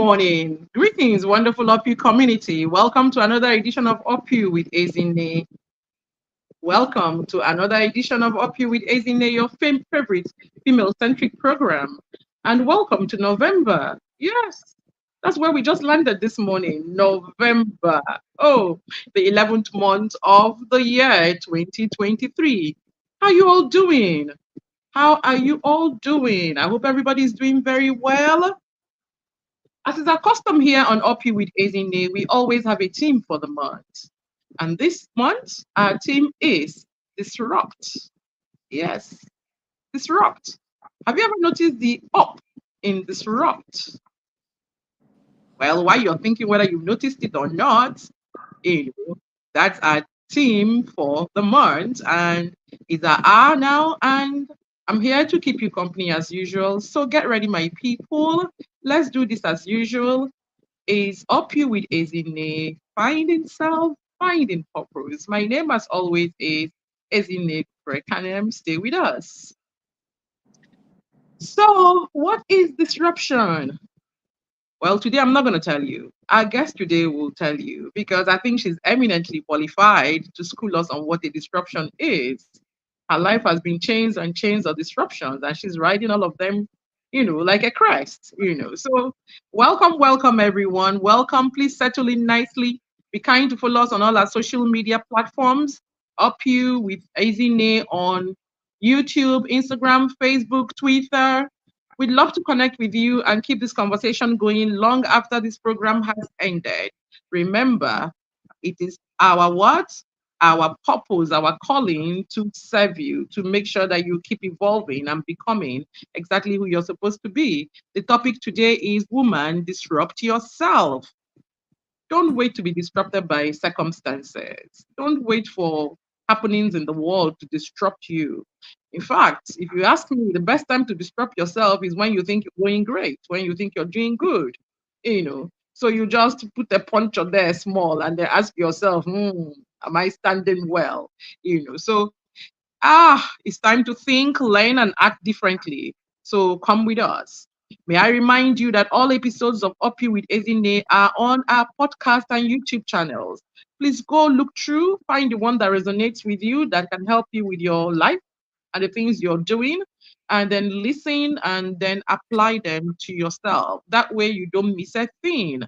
morning. Greetings, wonderful OPU community. Welcome to another edition of OPU with Ezine. Welcome to another edition of OPU with Ezine, your favorite female-centric program. And welcome to November. Yes, that's where we just landed this morning. November. Oh, the 11th month of the year 2023. How are you all doing? How are you all doing? I hope everybody's doing very well. As is our custom here on OPU with Ezine, we always have a theme for the month. And this month, our theme is disrupt. Yes, disrupt. Have you ever noticed the up in disrupt? Well, while you're thinking whether you've noticed it or not, that's our theme for the month. And it's our hour now, and I'm here to keep you company as usual. So get ready, my people. Let's do this as usual. Is OPU with Ezine, finding self, finding purpose. My name, as always, is Ezine Frekanem. Stay with us. So, what is disruption? Well, today I'm not going to tell you. Our guest today will tell you because I think she's eminently qualified to school us on what a disruption is. Her life has been chains and chains of disruptions, and she's riding all of them, like a crest. So, welcome, everyone. Welcome. Please settle in nicely. Be kind to follow us on all our social media platforms. Up you with Azine on YouTube, Instagram, Facebook, Twitter. We'd love to connect with you and keep this conversation going long after this program has ended. Remember, it is our what? Our purpose, our calling to serve you, to make sure that you keep evolving and becoming exactly who you're supposed to be. The topic today is Woman, Disrupt Yourself. Don't wait to be disrupted by circumstances. Don't wait for happenings in the world to disrupt you. In fact, if you ask me, the best time to disrupt yourself is when you think you're going great, when you think you're doing good. So you just put a puncture there small and then ask yourself, am I standing well? So it's time to think, learn, and act differently. So come with us. May I remind you that all episodes of OPI with Ezine are on our podcast and YouTube channels. Please go look through, find the one that resonates with you, that can help you with your life and the things you're doing, and then listen and then apply them to yourself. That way you don't miss a thing.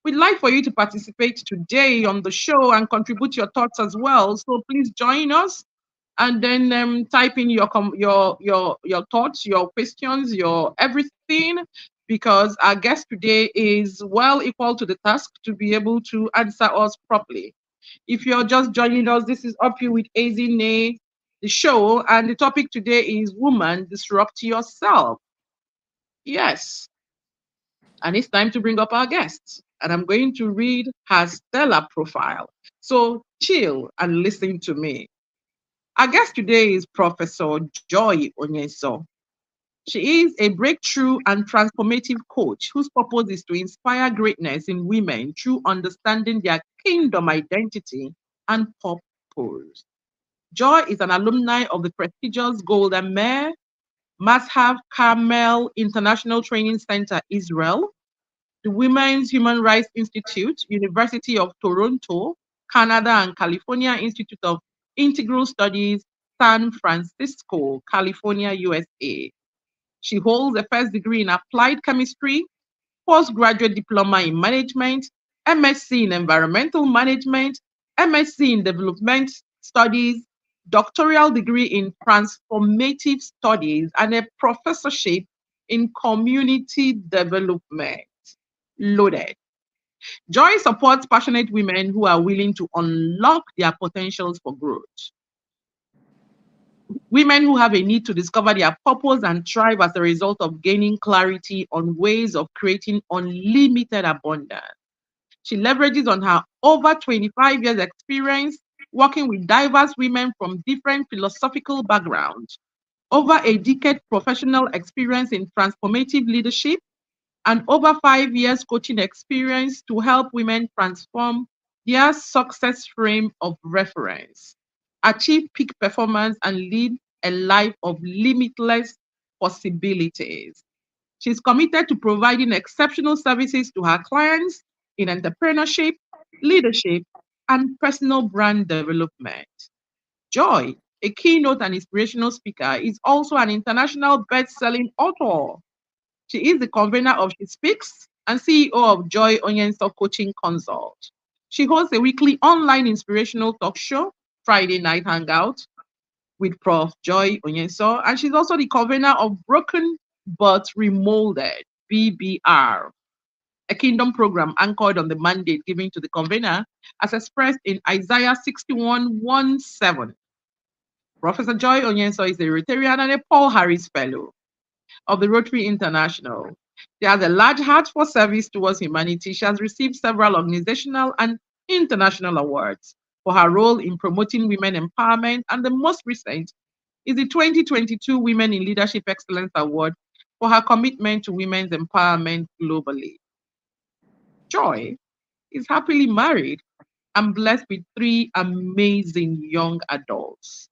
We'd like for you to participate today on the show and contribute your thoughts as well. So please join us and then type in your thoughts, your questions, your everything, because our guest today is well equal to the task to be able to answer us properly. If you're just joining us, this is Up You with Ezine, the show, and the topic today is Woman, Disrupt Yourself. Yes, and it's time to bring up our guest, and I'm going to read her stellar profile. So chill and listen to me. Our guest today is Professor Joy Onyesoh. She is a breakthrough and transformative coach whose purpose is to inspire greatness in women through understanding their kingdom identity and purpose. Joy is an alumni of the prestigious Golda Meir Mazhav Carmel International Training Center, Israel, the Women's Human Rights Institute, University of Toronto, Canada, and California Institute of Integral Studies, San Francisco, California, USA. She holds a first degree in applied chemistry, postgraduate diploma in management, MSc in environmental management, MSc in development studies, doctoral degree in transformative studies, and a professorship in community development. Loaded. Joy supports passionate women who are willing to unlock their potentials for growth. Women who have a need to discover their purpose and thrive as a result of gaining clarity on ways of creating unlimited abundance. She leverages on her over 25 years experience working with diverse women from different philosophical backgrounds, over a decade professional experience in transformative leadership, and over 5 years coaching experience to help women transform their success frame of reference, achieve peak performance, and lead a life of limitless possibilities. She's committed to providing exceptional services to her clients in entrepreneurship, leadership, and personal brand development. Joy, a keynote and inspirational speaker, is also an international best-selling author. She is the convener of She Speaks and CEO of Joy Onyesoh Coaching Consult. She hosts a weekly online inspirational talk show, Friday Night Hangout, with Prof. Joy Onyesoh, and she's also the convener of Broken But Remolded, BBR, a kingdom program anchored on the mandate given to the convener as expressed in Isaiah 61:17. Professor Joy Onyesoh is a Rotarian and a Paul Harris Fellow of the Rotary International. She has a large heart for service towards humanity. She has received several organizational and international awards for her role in promoting women empowerment, and the most recent is the 2022 Women in Leadership Excellence Award for her commitment to women's empowerment globally. Joy is happily married and blessed with three amazing young adults.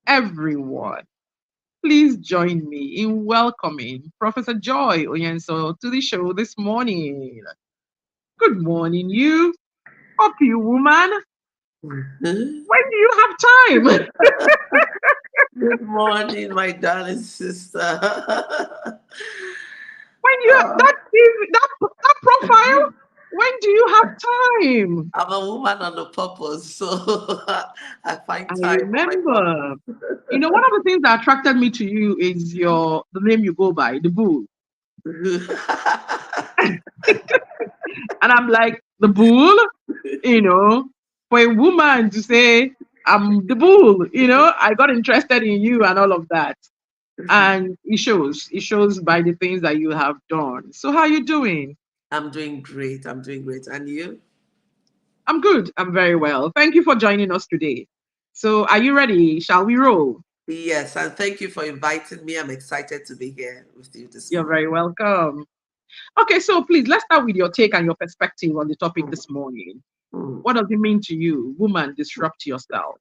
Everyone, please join me in welcoming Professor Joy Onyesoh to the show this morning. Good morning, you. Up you, woman. When do you have time? Good morning, my darling sister. When you have that profile, when do you have time? I'm a woman on a purpose, so I find I time for my remember. One of the things that attracted me to you is the name you go by, the bull. purpose. And I'm like, the bull, you know, for a woman to say, I'm the bull, I got interested in you and all of that. And it shows by the things that you have done. So how are you doing? I'm doing great. I'm doing great. And you? I'm good. I'm very well. Thank you for joining us today. So are you ready? Shall we roll? Yes, and thank you for inviting me. I'm excited to be here with you this You're morning. very welcome. Okay, so please let's start with your take and your perspective on the topic Mm, this morning. mm. What does it mean to you, woman, disrupt yourself?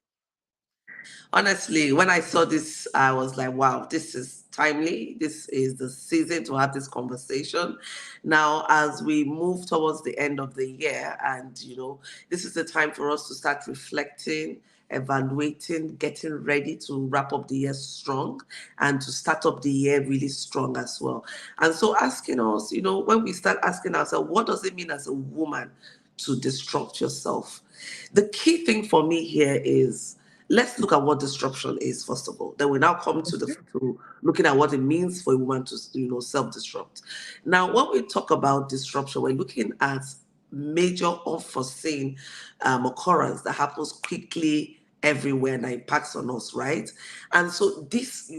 Honestly, when I saw this, I was like, wow, this is timely. This is the season to have this conversation. Now, as we move towards the end of the year, and this is the time for us to start reflecting, evaluating, getting ready to wrap up the year strong and to start up the year really strong as well. And so, asking us, when we start asking ourselves, what does it mean as a woman to disrupt yourself? The key thing for me here is, let's look at what disruption is first of all. Then we now come to looking at what it means for a woman to self-disrupt. Now, when we talk about disruption, we're looking at major unforeseen occurrence that happens quickly everywhere and that impacts on us, right? And so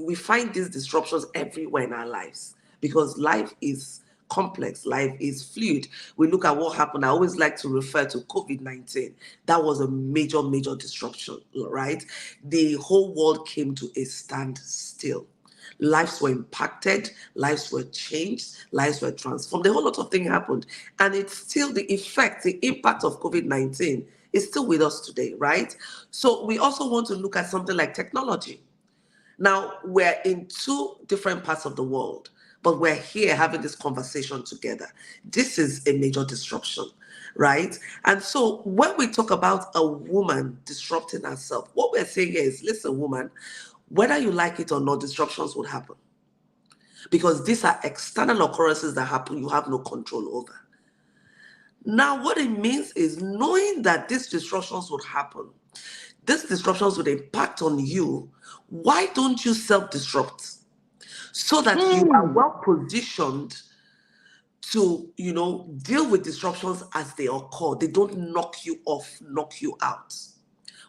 we find these disruptions everywhere in our lives because life is complex, life is fluid. We look at what happened. I always like to refer to COVID-19. That was a major, major disruption, right? The whole world came to a standstill. Lives were impacted, lives were changed, lives were transformed. A whole lot of things happened. And it's still the effect, the impact of COVID-19 is still with us today, right? So we also want to look at something like technology. Now, we're in two different parts of the world, but we're here having this conversation together. This is a major disruption, right? And so, when we talk about a woman disrupting herself, what we're saying is, listen, woman, whether you like it or not, disruptions would happen because these are external occurrences that happen you have no control over. Now, what it means is knowing that these disruptions would happen, these disruptions would impact on you. Why don't you self disrupt so that you are Mm, well positioned to, deal with disruptions as they occur? They don't knock you off, knock you out.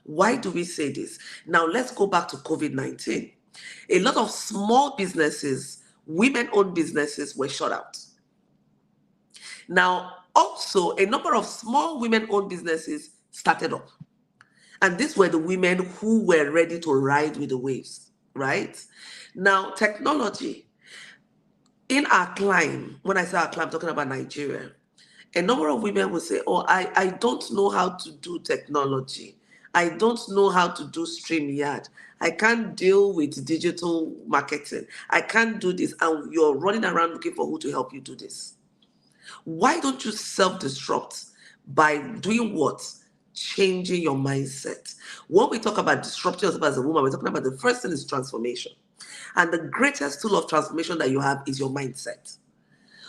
Why do we say this? Now, let's go back to COVID-19. A lot of small businesses, women owned businesses, were shut out. Now, also, a number of small women owned businesses started up. And these were the women who were ready to ride with the waves, right? Now, technology. In our climb, when I say our climb, I'm talking about Nigeria, a number of women will say, oh, I don't know how to do technology. I don't know how to do StreamYard. I can't deal with digital marketing. I can't do this. And you're running around looking for who to help you do this. Why don't you self-disrupt by doing what? Changing your mindset. When we talk about disrupting yourself as a woman, we're talking about the first thing is transformation. And the greatest tool of transformation that you have is your mindset.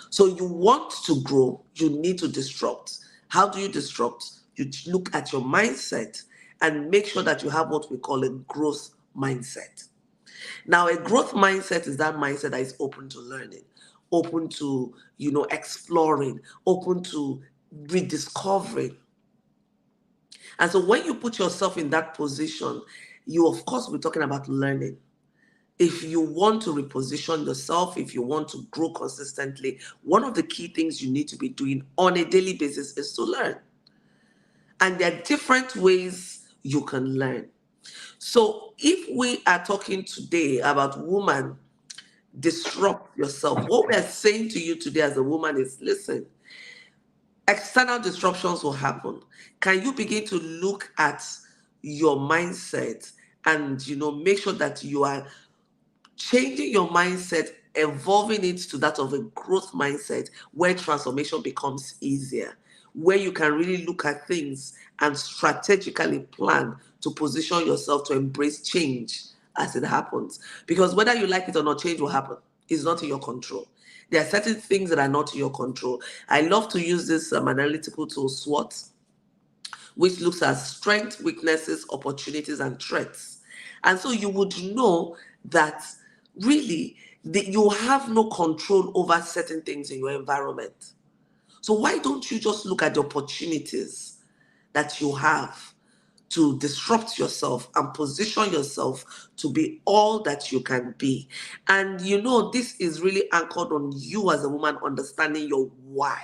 So you want to grow, you need to disrupt. How do you disrupt? You look at your mindset and make sure that you have what we call a growth mindset. Now, a growth mindset is that mindset that is open to learning, open to, exploring, open to rediscovering. And so when you put yourself in that position, you of course will be talking about learning. If you want to reposition yourself, if you want to grow consistently, one of the key things you need to be doing on a daily basis is to learn. And there are different ways you can learn. So if we are talking today about woman, disrupt yourself, what we are saying to you today as a woman is, listen, external disruptions will happen. Can you begin to look at your mindset and make sure that you are changing your mindset, evolving it to that of a growth mindset where transformation becomes easier, where you can really look at things and strategically plan to position yourself to embrace change as it happens. Because whether you like it or not, change will happen. It's not in your control. There are certain things that are not in your control. I love to use this analytical tool, SWOT, which looks at strengths, weaknesses, opportunities, and threats. And so you would know that really you have no control over certain things in your environment. So why don't you just look at the opportunities that you have to disrupt yourself and position yourself to be all that you can be? And this is really anchored on you as a woman understanding your why.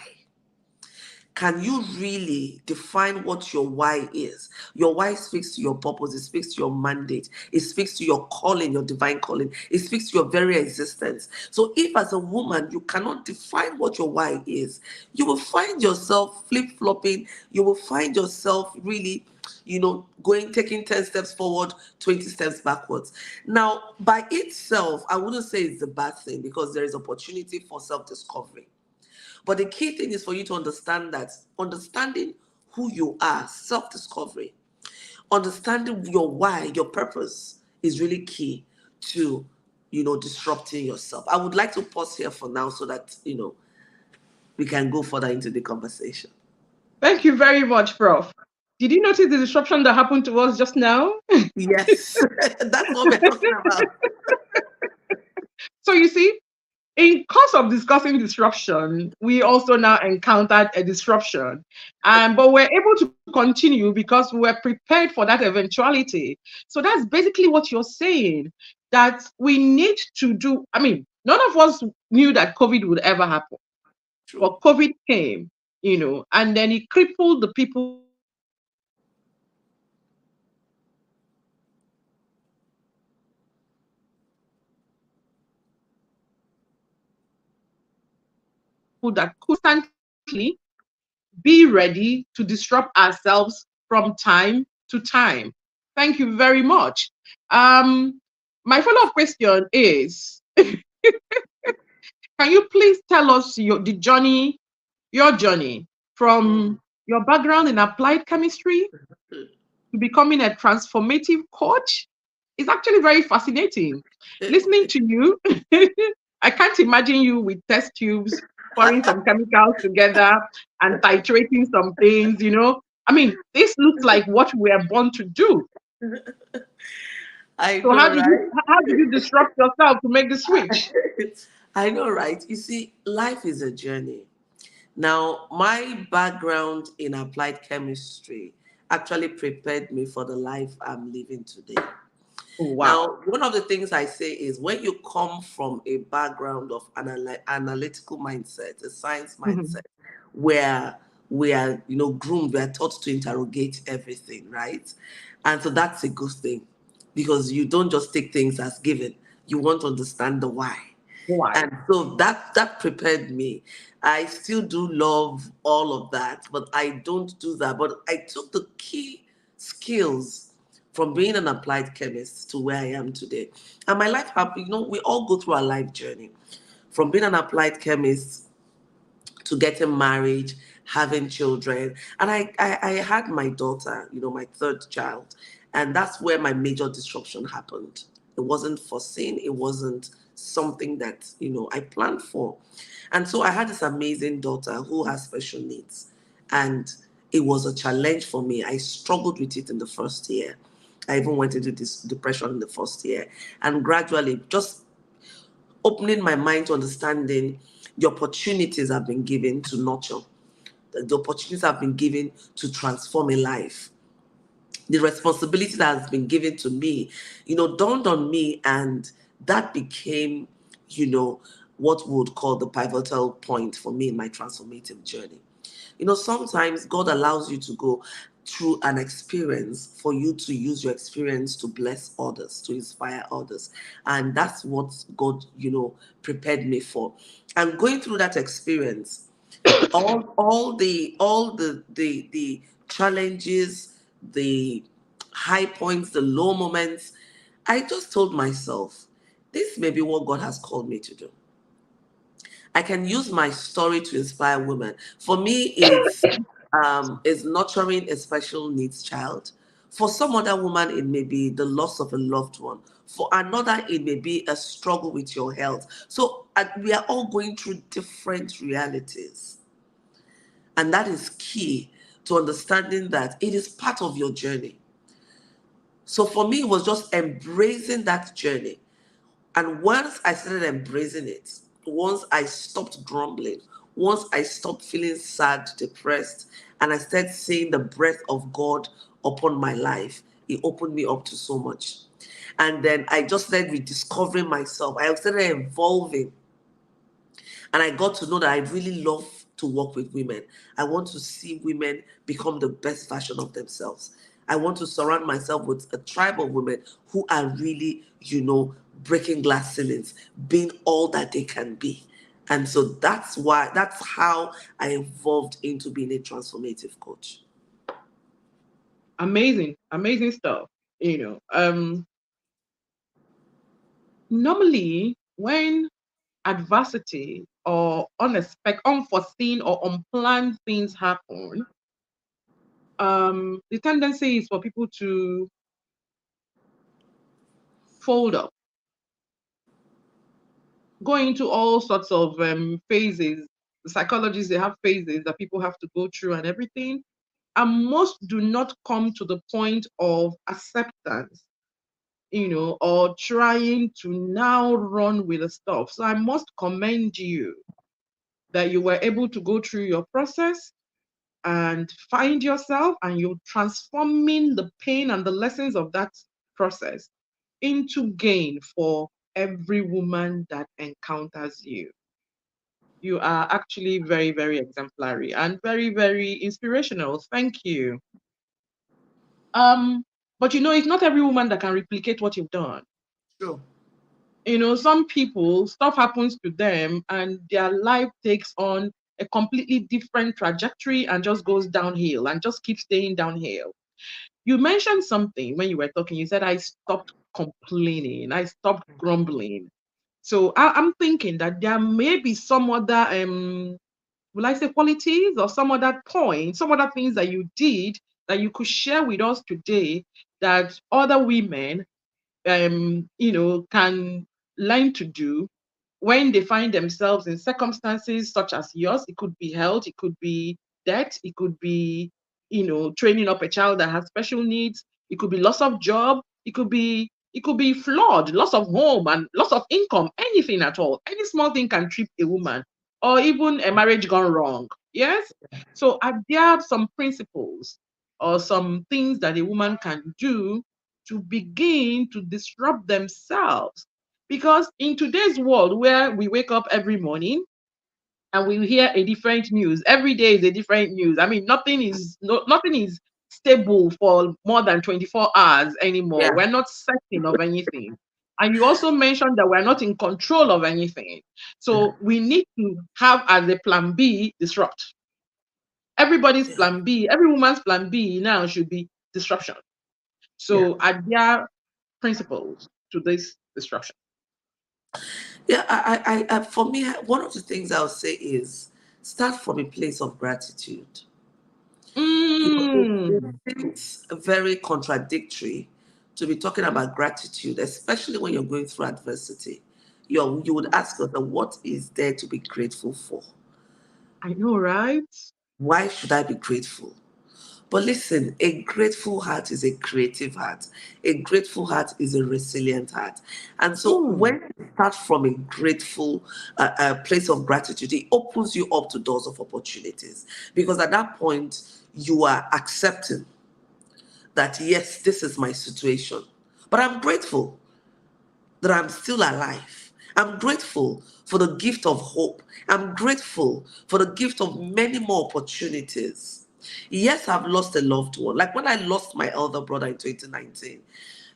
Can you really define what your why is? Your why speaks to your purpose, it speaks to your mandate, it speaks to your calling, your divine calling, it speaks to your very existence. So if as a woman you cannot define what your why is, you will find yourself flip-flopping, you will find yourself really, taking 10 steps forward, 20 steps backwards. Now, by itself, I wouldn't say it's a bad thing because there is opportunity for self-discovery. But the key thing is for you to understand that understanding who you are, self-discovery, understanding your why, your purpose is really key to, disrupting yourself. I would like to pause here for now so that, we can go further into the conversation. Thank you very much, Prof. Did you notice the disruption that happened to us just now? Yes, that's what we're talking about. So you see, in course of discussing disruption, we also now encountered a disruption. But we're able to continue because we were prepared for that eventuality. So that's basically what you're saying, that we need to do. I mean, none of us knew that COVID would ever happen. True. But COVID came, and then it crippled the people that couldn't constantly be ready to disrupt ourselves from time to time. Thank you very much. My follow-up question is, can you please tell us your journey from your background in applied chemistry to becoming a transformative coach? It's actually very fascinating. Listening to you, I can't imagine you with test tubes pouring some chemicals together and titrating some things. I mean, this looks like what we are born to do. I So know, right? how did you disrupt yourself to make the switch? I know, right? You see, life is a journey. Now, my background in applied chemistry actually prepared me for the life I'm living today. Wow. Now, one of the things I say is when you come from a background of analytical mindset, a science Mhm. mindset, where we are, groomed, we are taught to interrogate everything, right? And so that's a good thing because you don't just take things as given. You want to understand the why. Why? And so that prepared me. I still do love all of that, but I don't do that. But I took the key skills from being an applied chemist to where I am today. And my life happened, we all go through our life journey from being an applied chemist to getting married, having children. And I had my daughter, my third child. And that's where my major disruption happened. It wasn't foreseen, it wasn't something that, I planned for. And so I had this amazing daughter who has special needs. And it was a challenge for me. I struggled with it in the first year. I even went into this depression in the first year. And gradually, just opening my mind to understanding the opportunities have been given to nurture, the opportunities have been given to transform a life, the responsibility that has been given to me, dawned on me, and that became, what we would call the pivotal point for me in my transformative journey. Sometimes God allows you to go through an experience for you to use your experience to bless others, to inspire others. And that's what God, prepared me for. And going through that experience, all the challenges, the high points, the low moments, I just told myself, this may be what God has called me to do. I can use my story to inspire women. For me, it's nurturing a special needs child. For some other woman, it may be the loss of a loved one. For another, it may be a struggle with your health. So we are all going through different realities. And that is key to understanding that it is part of your journey. So for me, it was just embracing that journey. And once I started embracing it, once I stopped grumbling, once I stopped feeling sad, depressed, and I started seeing the breath of God upon my life, it opened me up to so much. And then I just started rediscovering myself. I started evolving. And I got to know that I really love to work with women. I want to see women become the best version of themselves. I want to surround myself with a tribe of women who are really, breaking glass ceilings, being all that they can be. And so that's how I evolved into being a transformative coach. Amazing, amazing stuff. You know, normally when adversity or unforeseen or unplanned things happen, the tendency is for people to fold up, go into all sorts of phases. The psychologists, they have phases that people have to go through and everything. And most do not come to the point of acceptance, or trying to now run with the stuff. So I must commend you that you were able to go through your process and find yourself, and you're transforming the pain and the lessons of that process into gain for every woman that encounters you. You are actually very, very exemplary and very, very inspirational. Thank you. Um, but it's not every woman that can replicate what you've done. True. Some people, stuff happens to them and their life takes on a completely different trajectory and just goes downhill and just keeps staying downhill. You mentioned something when you were talking. You said, I stopped complaining, I stopped grumbling. So I'm thinking that there may be some other, will I say, qualities or some other point, some other things that you did that you could share with us today that other women can learn to do when they find themselves in circumstances such as yours. It could be health, it could be debt, it could be, training up a child that has special needs, it could be loss of job, it could be flood, loss of home and loss of income, anything at all. Any small thing can trip a woman, or even a marriage gone wrong. Yes. So are there some principles or some things that a woman can do to begin to disrupt themselves? Because in today's world where we wake up every morning and we hear a different news, every day is a different news. I mean, nothing is stable for more than 24 hours anymore. Yeah. We're not certain of anything. And you also mentioned that we're not in control of anything. So we need to have as a plan B, disrupt. Everybody's Yeah. plan B, every woman's plan B now should be disruption. Yeah. So are there principles to this disruption? Yeah, for me, one of the things I'll say is start from a place of gratitude. It Mm. seems very contradictory to be talking about gratitude, especially when you're going through adversity. You would ask yourself, what is there to be grateful for? I know, right? Why should I be grateful? But listen, a grateful heart is a creative heart. A grateful heart is a resilient heart. And so Mm. when you start from a grateful place of gratitude, it opens you up to doors of opportunities. Because at that point, you are accepting that, yes, this is my situation. But I'm grateful that I'm still alive. I'm grateful for the gift of hope. I'm grateful for the gift of many more opportunities. Yes, I've lost a loved one. Like when I lost my elder brother in 2019,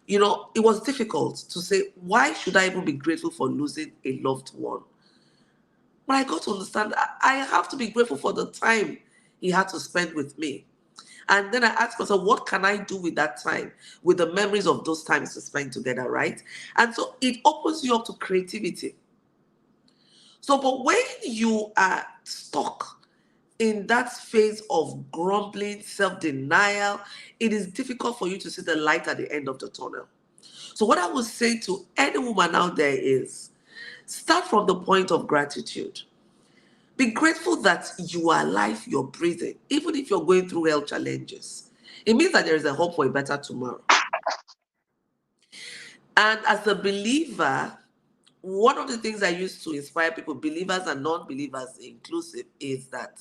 it was difficult to say, why should I even be grateful for losing a loved one? But I got to understand I have to be grateful for the time he had to spend with me. And then I asked myself, what can I do with that time, with the memories of those times to spend together, right? And so it opens you up to creativity. So, but when you are stuck in that phase of grumbling, self denial, it is difficult for you to see the light at the end of the tunnel. So, what I would say to any woman out there is start from the point of gratitude. Be grateful that you are alive, you're breathing, even if you're going through health challenges. It means that there is a hope for a better tomorrow. And as a believer, one of the things I use to inspire people, believers and non-believers inclusive, is that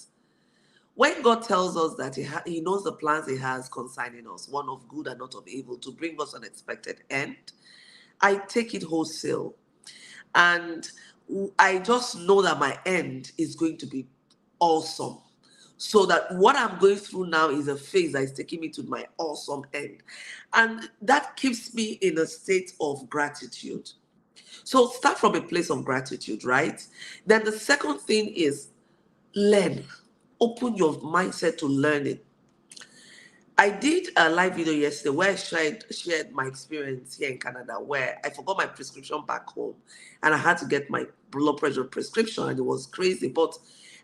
when God tells us that he knows the plans he has concerning us, one of good and not of evil, to bring us an expected end, I take it wholesale. And I just know that my end is going to be awesome. So that what I'm going through now is a phase that is taking me to my awesome end. And that keeps me in a state of gratitude. So start from a place of gratitude, right? Then the second thing is learn. Open your mindset to learning. I did a live video yesterday where I shared my experience here in Canada, where I forgot my prescription back home and I had to get my blood pressure prescription, and it was crazy. But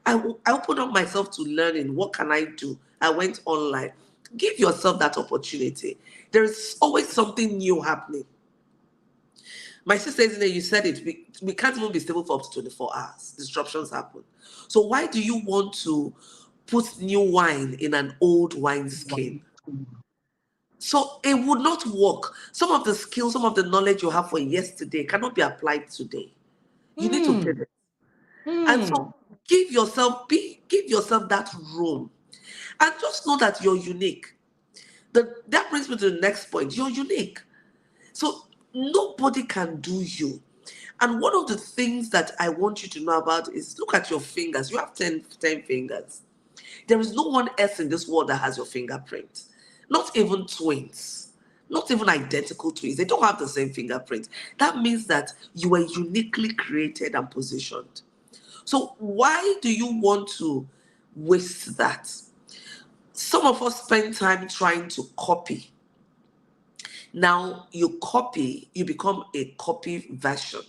I opened up myself to learning. What can I do? I went online. Give yourself that opportunity. There is always something new happening. My sister, isn't it? You said it. We can't even be stable for up to 24 hours. Disruptions happen. So why do you want to put new wine in an old wine skin? So it would not work. Some of the skills, some of the knowledge you have for yesterday cannot be applied today. You need to Mm. pivot. And Mm. so give yourself that room. And just know that you're unique. That brings me to the next point. You're unique. So nobody can do you. And one of the things that I want you to know about is look at your fingers. You have 10 fingers. There is no one else in this world that has your fingerprint. Not even twins. Not even identical twins. They don't have the same fingerprint. That means that you were uniquely created and positioned. So why do you want to waste that? Some of us spend time trying to copy. Now you copy, you become a copy version.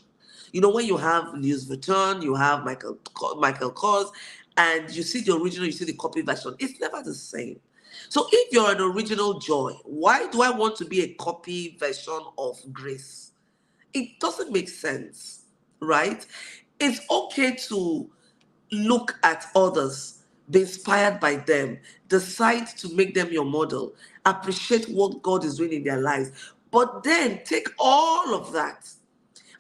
When you have Louis Vuitton, you have Michael Kors, and you see the original, you see the copy version. It's never the same. So if you're an original Joy, why do I want to be a copy version of Grace? It doesn't make sense, right? It's okay to look at others, be inspired by them, decide to make them your model, appreciate what God is doing in their lives, but then take all of that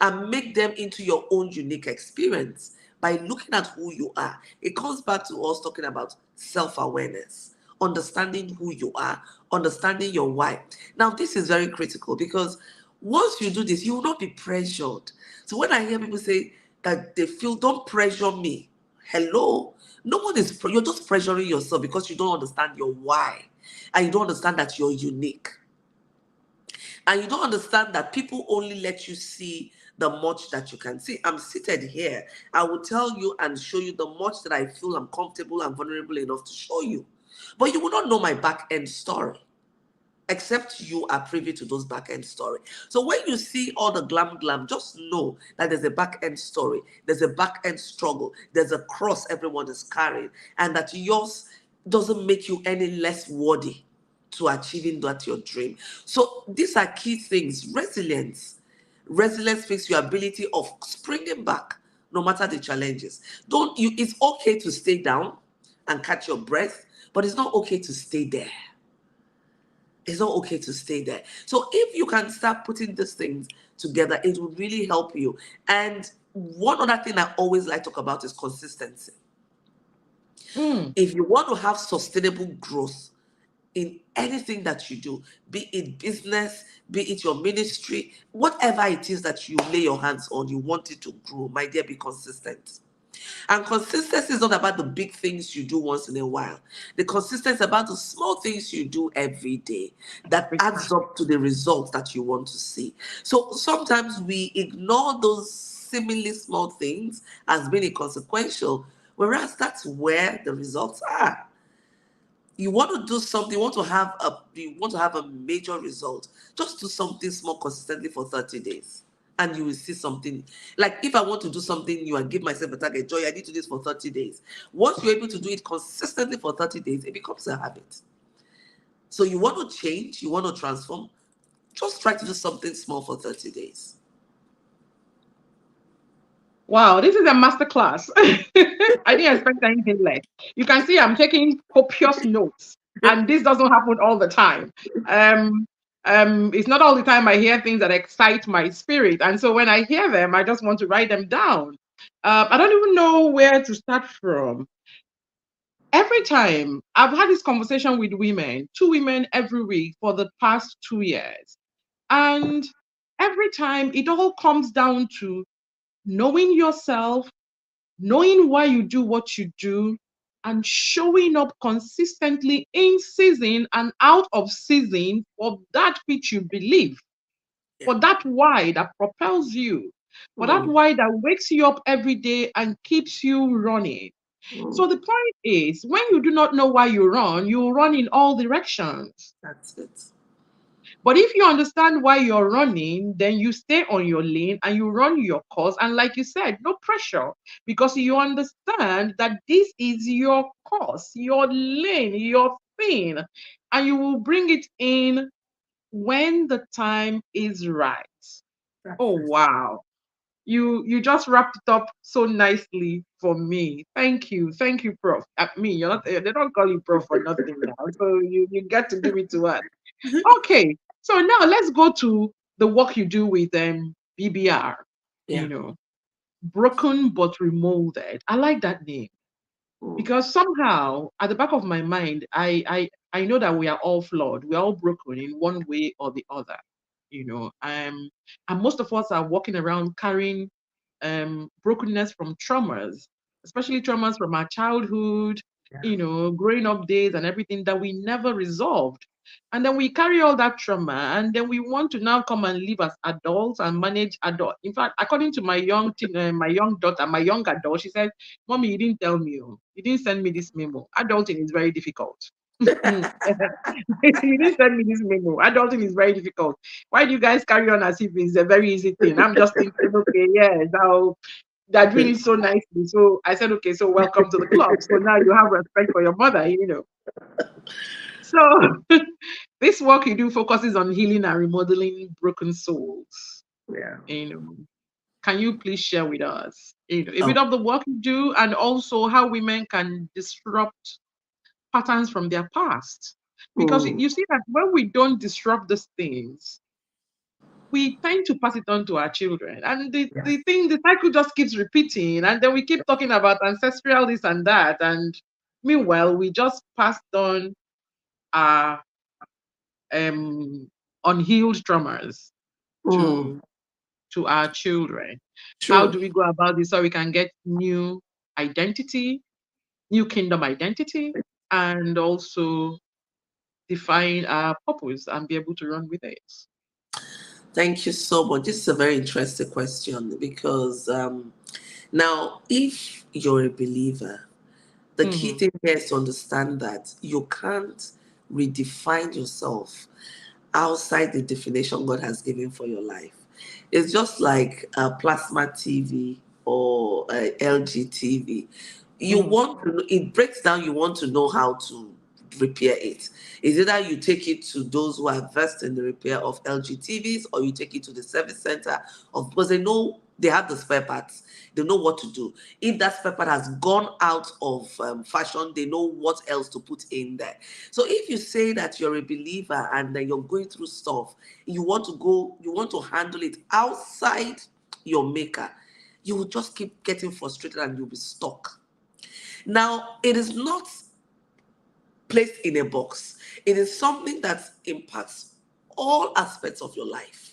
and make them into your own unique experience by looking at who you are. It comes back to us talking about self-awareness, understanding who you are, understanding your why. Now, this is very critical because once you do this, you will not be pressured. So when I hear people say that they feel, don't pressure me, hello, no one is, you're just pressuring yourself because you don't understand your why and you don't understand that you're unique. And you don't understand that people only let you see the much that you can see. I'm seated here. I will tell you and show you the much that I feel I'm comfortable and vulnerable enough to show you. But you will not know my back end story. except you are privy to those back end story. So when you see all the glam, just know that there's a back end story, there's a back end struggle, there's a cross everyone is carrying, and that yours doesn't make you any less worthy to achieving that your dream. So these are key things. Resilience makes your ability of springing back no matter the challenges. Don't you It's okay to stay down and catch your breath, but it's not okay to stay there. It's not okay to stay there. So if you can start putting these things together, it will really help you. And one other thing I always like to talk about is consistency. Mm, If you want to have sustainable growth in anything that you do, be it business, be it your ministry, whatever it is that you lay your hands on, you want it to grow, my dear, be consistent. And consistency is not about the big things you do once in a while. The consistency is about the small things you do every day that every adds time. up to the results that you want to see. So sometimes we ignore those seemingly small things as being inconsequential, whereas that's where the results are. You want to do something, you want to have a major result, just do something small consistently for 30 days and you will see something. Like if I want to do something new and give myself a target, Joy, I need to do this for 30 days. Once you're able to do it consistently for 30 days, it becomes a habit. So you want to change, you want to transform, just try to do something small for 30 days. Wow, this is a master class. I didn't expect anything less. You can see I'm taking copious notes, and this doesn't happen all the time. Um, it's not all the time I hear things that excite my spirit, and so when I hear them, I just want to write them down. I don't even know where to start from. Every time I've had this conversation with women, two women every week for the past 2 years, and every time it all comes down to knowing yourself, knowing why you do what you do, and showing up consistently in season and out of season for that which you believe, Yeah. for that why that propels you, for that Mm, why that wakes you up every day and keeps you running. mm, So the point is, when you do not know why you run in all directions. that's it. But if you understand why you're running, then you stay on your lane and you run your course. And like you said, no pressure because you understand that this is your course, your lane, your thing, and you will bring it in when the time is right. That's Oh, it. wow. You just wrapped it up so nicely for me. Thank you, Prof. At me, you're not. They don't call you Prof for nothing now, so you get to give it to us. Okay, so now let's go to the work you do with BBR. You Yeah. know, broken but remolded. I like that name Mm, because somehow at the back of my mind, I know that we are all flawed. We are all broken in one way or the other. And most of us are walking around carrying brokenness from traumas, especially traumas from our childhood, yeah. growing up days and everything that we never resolved. And then we carry all that trauma, and then we want to now come and live as adults and manage adult. In fact, according to my young daughter, my young adult, she said, "Mommy, you didn't tell me. Oh. You didn't send me this memo. Adulting is very difficult." You didn't send me this memo. Adulting is very difficult. Why do you guys carry on as if it's a very easy thing? I'm just thinking, okay, yeah, now they're doing it so nicely. So I said, okay, so welcome to the club. So now you have respect for your mother. So this work you do focuses on healing and remodeling broken souls. Yeah. You know, can you please share with us, a Oh. bit of the work you do and also how women can disrupt patterns from their past? Because Mm, you see that when we don't disrupt these things, we tend to pass it on to our children. And yeah. the cycle just keeps repeating. And then we keep talking about ancestral this and that. And meanwhile, we just passed on our um, unhealed traumas Mm, to our children. How true. do we go about this so we can get new identity, new kingdom identity, and also define our purpose and be able to run with it? Thank you so much. This is a very interesting question because now, if you're a believer, the key Hmm. thing here is to understand that you can't redefine yourself outside the definition God has given for your life. It's just like a plasma TV or a LG TV. You Mm. want to, it breaks down, you want to know how to repair it. Is either you take it to those who are versed in the repair of LG TVs, or you take it to the service center of, because they know they have the spare parts. They know what to do. If that spare part has gone out of fashion, they know what else to put in there. So if you say that you're a believer and that you're going through stuff, you want to go, you want to handle it outside your maker, you will just keep getting frustrated and you'll be stuck. Now, it is not placed in a box. It is something that impacts all aspects of your life.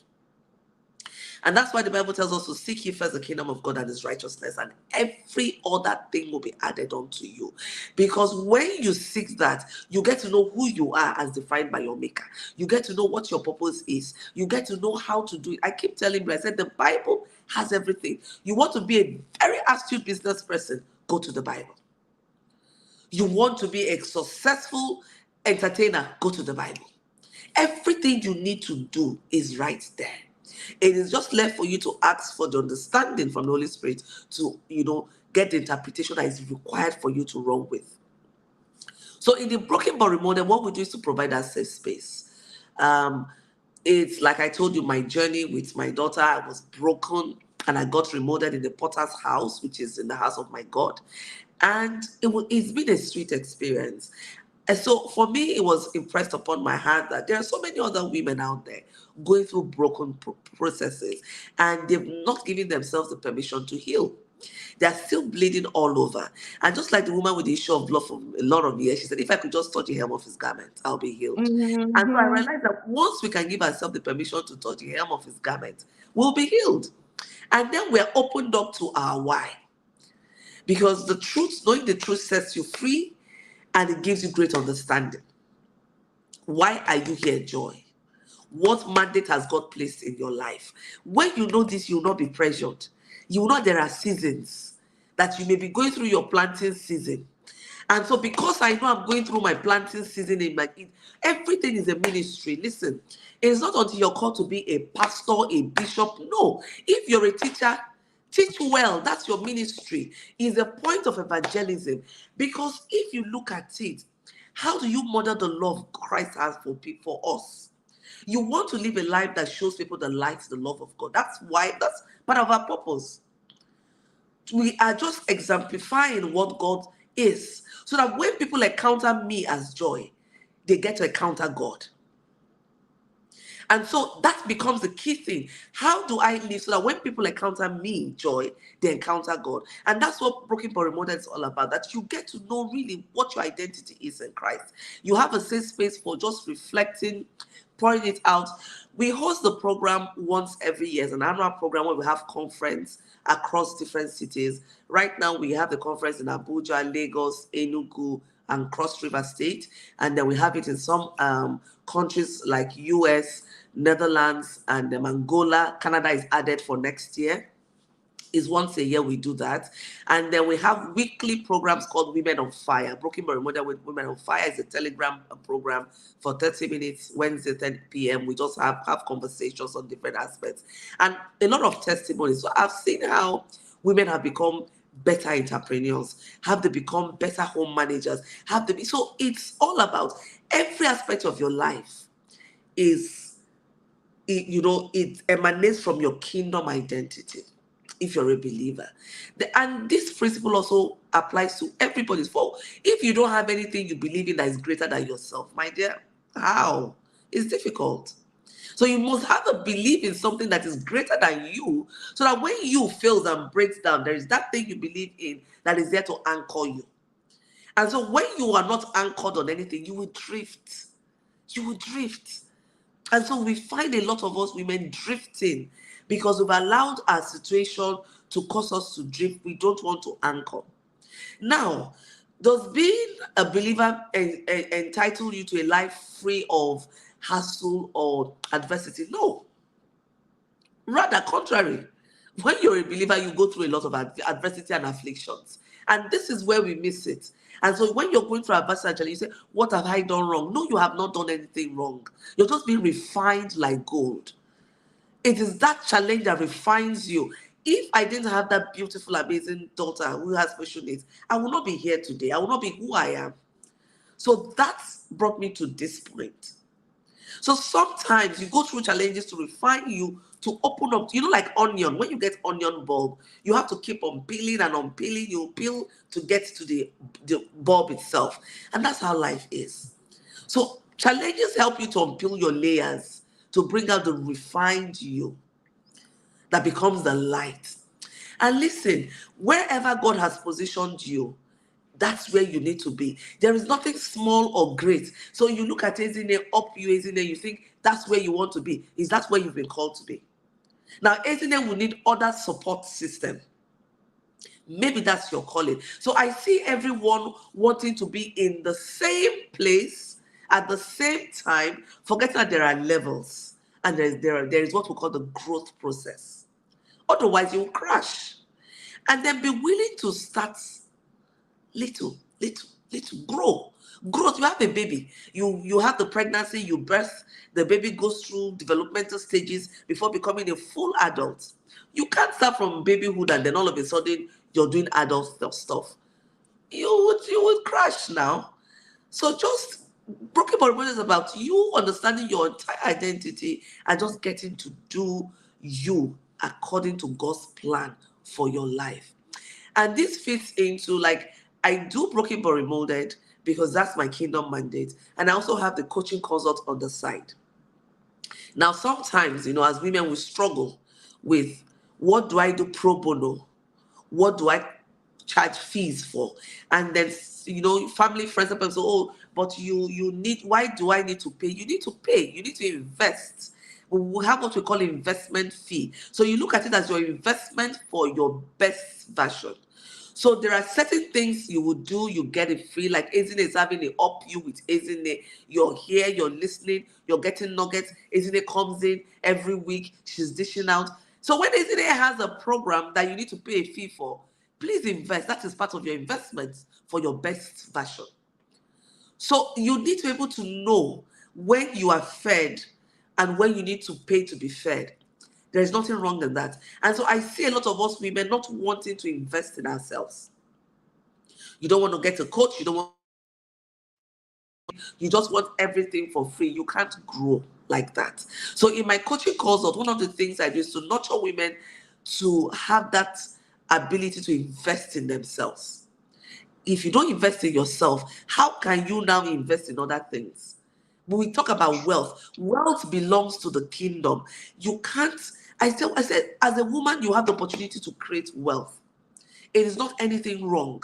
And that's why the Bible tells us to seek ye first the kingdom of God and his righteousness, and every other thing will be added unto you. Because when you seek that, you get to know who you are as defined by your maker. You get to know what your purpose is. You get to know how to do it. I keep telling you, I said the Bible has everything. You want to be a very astute business person, go to the Bible. You want to be a successful entertainer, go to the Bible. Everything you need to do is right there. It is just left for you to ask for the understanding from the Holy Spirit to, get the interpretation that is required for you to run with. So in the Broken But Remodeled, what we do is to provide that safe space. It's like I told you, my journey with my daughter, I was broken and I got remodeled in the potter's house, which is in the house of my God. And it's been a sweet experience. And so for me, it was impressed upon my heart that there are so many other women out there going through broken processes, and they've not given themselves the permission to heal. They're still bleeding all over. And just like the woman with the issue of blood for a lot of years, she said, if I could just touch the hem of his garment, I'll be healed. And so I Mhm. realized that once we can give ourselves the permission to touch the hem of his garment, we'll be healed. And then we're opened up to our why. Because the truth, knowing the truth sets you free and it gives you great understanding. Why are you here, Joy? What mandate has God placed in your life? When you know this, you will not be pressured. You will know there are seasons that you may be going through your planting season. And so, because I know I'm going through my planting season everything is a ministry. Listen, it's not until you're called to be a pastor, a bishop. No, if you're a teacher, teach well. That's your ministry. Is a point of evangelism. Because if you look at it, how do you model the love Christ has for people, for us? You want to live a life that shows people the light, the love of God. That's part of our purpose. We are just exemplifying what God is, so that when people encounter me as Joy, they get to encounter God. And so that becomes the key thing. How do I live so that when people encounter me, Joy, they encounter God? And that's what Broken But Remodeled is all about, that you get to know really what your identity is in Christ. You have a safe space for just reflecting, pouring it out. We host the program once every year. It's an annual program where we have conference across different cities. Right now, we have the conference in Abuja, Lagos, Enugu, and Cross River State. And then we have it in some countries like US, Netherlands, and Angola. Canada is added for next year. Is once a year we do that. And then we have weekly programs called Women on Fire. Broken But Remodeled with Women on Fire is a Telegram program for 30 minutes, Wednesday, 10 p.m. We just have conversations on different aspects. And a lot of testimonies. So I've seen how women have become better entrepreneurs, have they become better home managers, so it's all about every aspect of your life is, it emanates from your kingdom identity if you're a believer. And this principle also applies to everybody's fault. If you don't have anything you believe in that is greater than yourself, my dear, how? It's difficult. So you must have a belief in something that is greater than you, so that when you fails and breaks down, there is that thing you believe in that is there to anchor you. And so when you are not anchored on anything, you will drift. You will drift. And so we find a lot of us women drifting because we've allowed our situation to cause us to drift. We don't want to anchor. Now, does being a believer entitle you to a life free of hassle or adversity? No. Rather, contrary. When you're a believer, you go through a lot of adversity and afflictions. And this is where we miss it. And so when you're going through adversity, actually, you say, what have I done wrong? No, you have not done anything wrong. You're just being refined like gold. It is that challenge that refines you. If I didn't have that beautiful, amazing daughter who has special needs, I would not be here today. I would not be who I am. So that brought me to this point. So sometimes you go through challenges to refine you, to open up, like onion. When you get onion bulb, you have to keep on peeling and unpeeling. You peel to get to the bulb itself. And that's how life is. So challenges help you to unpeel your layers, to bring out the refined you that becomes the light. And listen, wherever God has positioned you, that's where you need to be. There is nothing small or great. So you look at Ezine, up you, Ezine, you think that's where you want to be. Is that where you've been called to be? Now, Ezine will need other support system. Maybe that's your calling. So I see everyone wanting to be in the same place at the same time, forgetting that there are levels. And there is what we call the growth process. Otherwise, you will crash. And then be willing to start little, little, little, grow. Growth. You have a baby. You have the pregnancy, you birth, the baby goes through developmental stages before becoming a full adult. You can't start from babyhood and then all of a sudden you're doing adult stuff. You would crash now. So just broken body is about you understanding your entire identity and just getting to do you according to God's plan for your life. And this fits into, like, I do Broken but Remolded because that's my kingdom mandate. And I also have the coaching consult on the side. Now, sometimes, as women, we struggle with, what do I do pro bono? What do I charge fees for? And then, family, friends, and people say, oh, but you need, why do I need to pay? You need to pay. You need to invest. We have what we call investment fee. So you look at it as your investment for your best version. So there are certain things you would do, you get it free. Like Ezine is having a up you with Ezine. You're here, you're listening, you're getting nuggets. Ezine comes in every week, she's dishing out. So when Ezine has a program that you need to pay a fee for, please invest. That is part of your investments for your best version. So you need to be able to know when you are fed and when you need to pay to be fed. There is nothing wrong in that. And so I see a lot of us women not wanting to invest in ourselves. You don't want to get a coach. You just want everything for free. You can't grow like that. So in my coaching consult, one of the things I do is to nurture women to have that ability to invest in themselves. If you don't invest in yourself, how can you now invest in other things? When we talk about wealth, wealth belongs to the kingdom. You can't, I said, as a woman, you have the opportunity to create wealth. It is not anything wrong.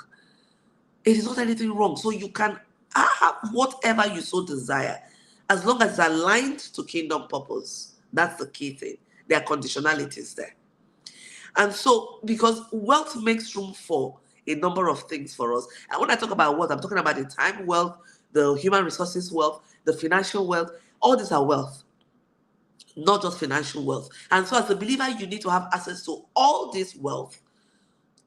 It is not anything wrong. So you can have whatever you so desire, as long as it's aligned to kingdom purpose. That's the key thing. There are conditionalities there. And so, because wealth makes room for a number of things for us. And when I talk about wealth, I'm talking about the time wealth, the human resources wealth, the financial wealth. All these are wealth, not just financial wealth. And so as a believer, you need to have access to all this wealth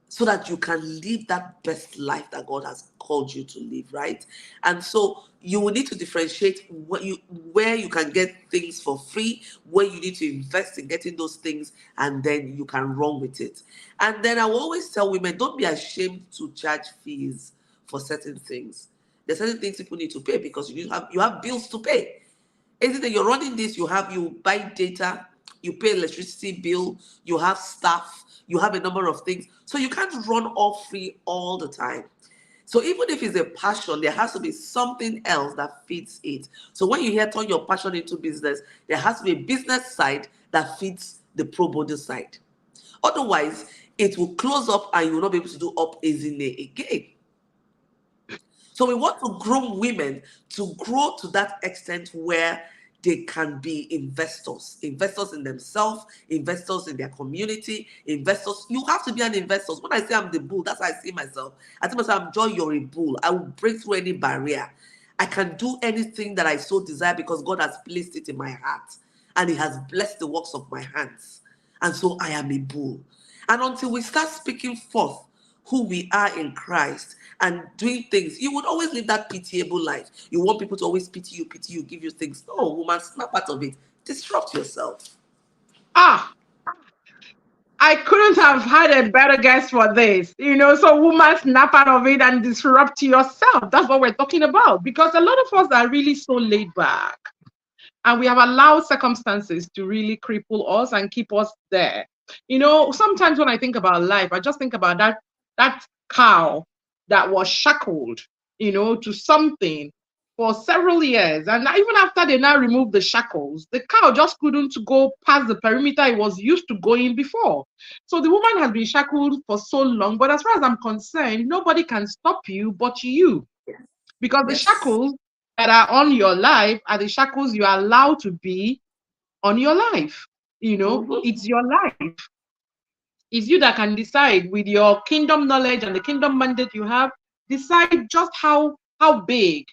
so that you can live that best life that God has called you to live, right? And so you will need to differentiate where you can get things for free, where you need to invest in getting those things, and then you can run with it. And then I will always tell women, don't be ashamed to charge fees for certain things. There's certain things people need to pay because you have bills to pay. Anything you're running this, you buy data, you pay electricity bill, you have staff, you have a number of things. So you can't run all free all the time. So even if it's a passion, there has to be something else that feeds it. So when you hear turn your passion into business, there has to be a business side that feeds the pro bono side. Otherwise, it will close up and you will not be able to do up Ezine again. So we want to groom women to grow to that extent where they can be investors in themselves, investors in their community, investors. You have to be an investor. When I say I'm the bull, that's how I see myself. I tell myself, Joy, you're a bull. I will break through any barrier. I can do anything that I so desire because God has placed it in my heart and He has blessed the works of my hands. And so I am a bull. And until we start speaking forth who we are in Christ and doing things, you would always live that pitiable life. You want people to always pity you, give you things. No, woman, snap out of it. Disrupt yourself. Ah, I couldn't have had a better guess for this. So woman, snap out of it and disrupt yourself. That's what we're talking about. Because a lot of us are really so laid back. And we have allowed circumstances to really cripple us and keep us there. Sometimes when I think about life, I just think about that cow that was shackled, to something for several years. And even after they now removed the shackles, the cow just couldn't go past the perimeter it was used to going before. So the woman has been shackled for so long, but as far as I'm concerned, nobody can stop you but you. Because the Yes. shackles that are on your life are the shackles you are allowed to be on your life. Mm-hmm. It's your life. It's you that can decide with your kingdom knowledge and the kingdom mandate you have, decide just how big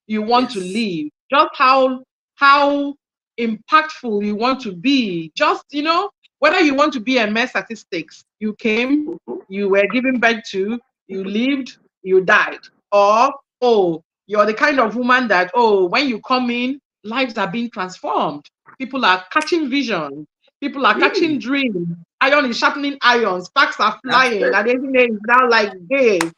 you want to Yes. live, just how impactful you want to be. Just whether you want to be a mere statistics. You came, Mm-hmm. you were given birth to, you lived, you died. Or you're the kind of woman that when you come in, lives are being transformed. People are catching vision. People are catching Really? dreams. Iron is sharpening iron. Sparks are That's flying. it. And everything is now like this,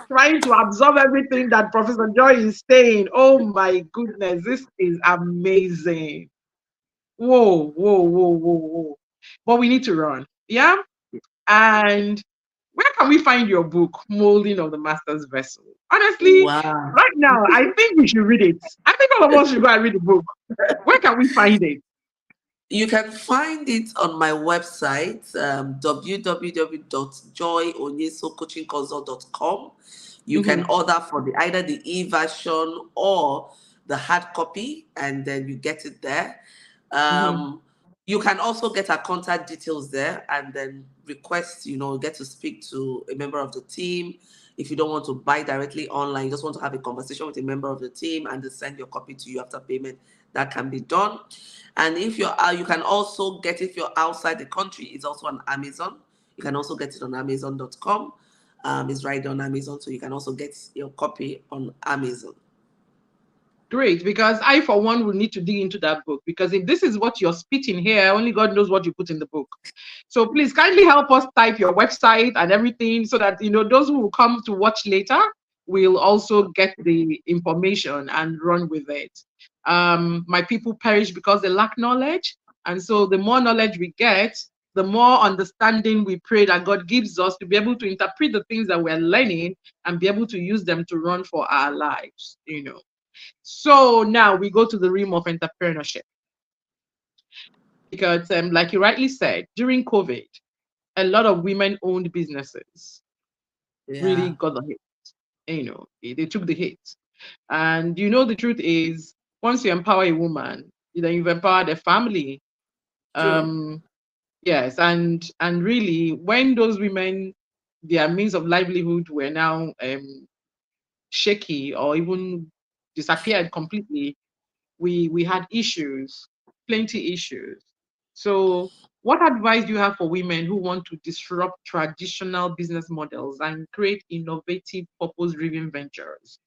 trying to absorb everything that Professor Joy is saying. Oh my goodness, this is amazing. Whoa, whoa, whoa, whoa, whoa. But we need to run. Yeah. And where can we find your book, Molding of the Master's Vessel? Honestly, Wow. right now, I think we should read it. I think all of us should go and read the book. Where can we find it? You can find it on my website, www.joyonyesohcoachingconsult.com. You can Mm-hmm, order for either the e-version or the hard copy, and then you get it there. mm-hmm. Um, you can also get our contact details there and then request, get to speak to a member of the team. If you don't want to buy directly online, you just want to have a conversation with a member of the team and they send your copy to you after payment, that can be done. And if you can also get, if you're outside the country, it's also on Amazon. You can also get it on Amazon.com. It's right on Amazon, so you can also get your copy on Amazon. Great, because I, for one, will need to dig into that book because if this is what you're spitting here, only God knows what you put in the book. So please kindly help us type your website and everything so that those who will come to watch later will also get the information and run with it. My people perish because they lack knowledge, and so the more knowledge we get, the more understanding we pray that God gives us to be able to interpret the things that we're learning and be able to use them to run for our lives. So now we go to the realm of entrepreneurship because, like you rightly said, during COVID, a lot of women-owned businesses really Yeah, got the hit. They took the hit. And the truth is, once you empower a woman, then you've empowered a family. true. Um, yes, and really, when those women, their means of livelihood were now shaky or even disappeared completely, we had issues, plenty issues. So, what advice do you have for women who want to disrupt traditional business models and create innovative, purpose-driven ventures?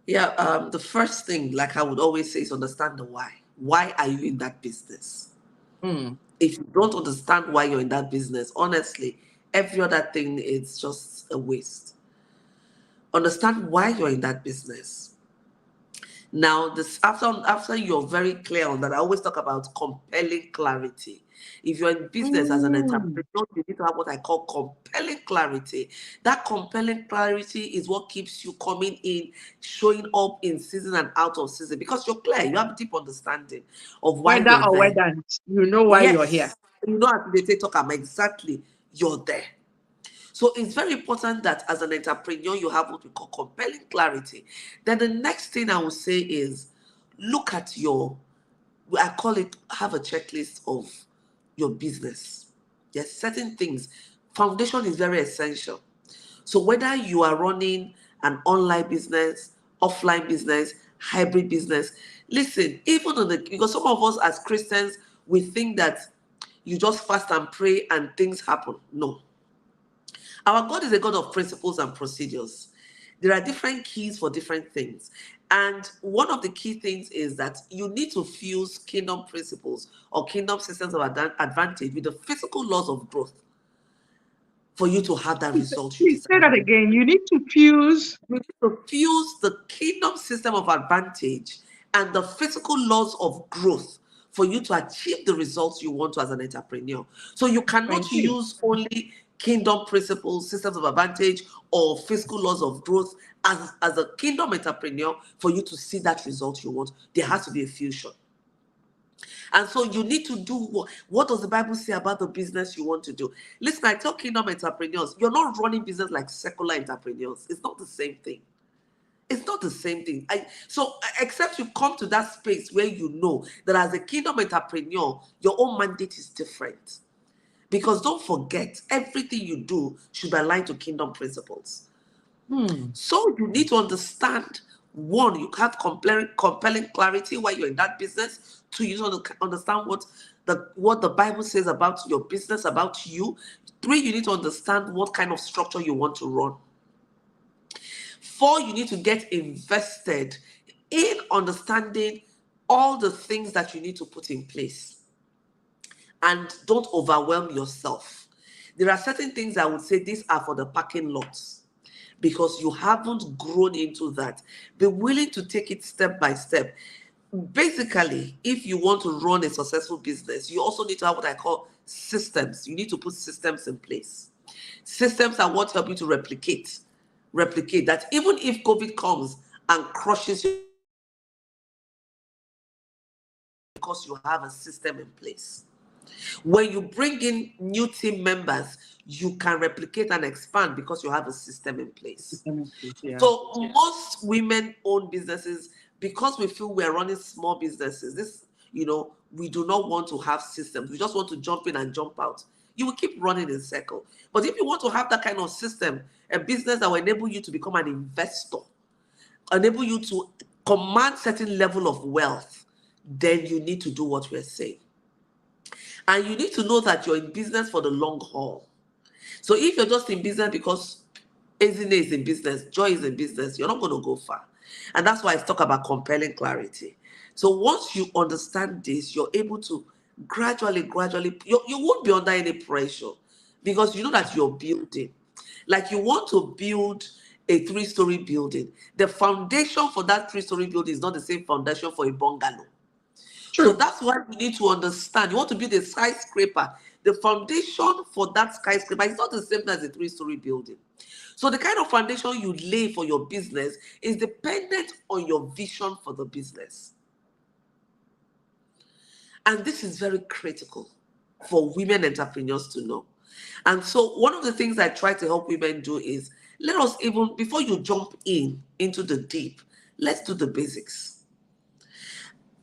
Yeah, the first thing, like I would always say, is understand the why. Why are you in that business? Mm, If you don't understand why you're in that business, honestly, every other thing is just a waste. Understand why you're in that business. Now, this after you're very clear on that, I always talk about compelling clarity. If you're in business as an mm. entrepreneur, you need to have what I call compelling clarity. That compelling clarity is what keeps you coming in, showing up in season and out of season because you're clear. You have deep understanding of why Whether you're or there. whether you know why you're here. Yes, as they say, talk about exactly, you're there. So it's very important that as an entrepreneur, you have what we call compelling clarity. Then the next thing I will say is look at I call it, have a checklist of your business. There's certain things. Foundation is very essential. So whether you are running an online business, offline business, hybrid business, listen, even on because some of us as Christians, we think that you just fast and pray and things happen. No. Our God is a God of principles and procedures. There are different keys for different things. And one of the key things is that you need to fuse kingdom principles or kingdom systems of advantage with the physical laws of growth for you to have that result you Please say desire. that again. You need to fuse. You need to fuse the kingdom system of advantage and the physical laws of growth for you to achieve the results you want to as an entrepreneur. So you cannot Thank you. use only kingdom principles, systems of advantage, or physical laws of growth as a kingdom entrepreneur for you to see that result you want. There has to be a fusion. And so you need to do what does the Bible say about the business you want to do? Listen, I tell kingdom entrepreneurs, you're not running business like secular entrepreneurs. It's not the same thing. It's not the same thing. Except you come to that space where you know that as a kingdom entrepreneur, your own mandate is different. Because don't forget, everything you do should be aligned to kingdom principles. Hmm. So you need to understand, one, you have compelling clarity while you're in that business. Two, you need to understand what the Bible says about your business, about you. Three, you need to understand what kind of structure you want to run. Four, you need to get invested in understanding all the things that you need to put in place. And don't overwhelm yourself. There are certain things I would say these are for the parking lots because you haven't grown into that. Be willing to take it step by step. Basically, if you want to run a successful business, you also need to have what I call systems. You need to put systems in place. Systems are what help you to replicate. Replicate that even if COVID comes and crushes you because you have a system in place. When you bring in new team members, you can replicate and expand because you have a system in place. Yeah. So most women-owned businesses, because we feel we're running small businesses, we do not want to have systems. We just want to jump in and jump out. You will keep running in circle. But if you want to have that kind of system, a business that will enable you to become an investor, enable you to command certain level of wealth, then you need to do what we're saying. And you need to know that you're in business for the long haul. So if you're just in business because Ezine is in business, Joy is in business, you're not going to go far. And that's why I talk about compelling clarity. So once you understand this, you're able to gradually, you won't be under any pressure because you know that you're building. Like you want to build a 3-story building. The foundation for that 3-story building is not the same foundation for a bungalow. So True. that's why you need to understand. You want to build a skyscraper. The foundation for that skyscraper is not the same as a 3-story building. So the kind of foundation you lay for your business is dependent on your vision for the business. And this is very critical for women entrepreneurs to know. And so one of the things I try to help women do is, let us even, before you jump into the deep, let's do the basics.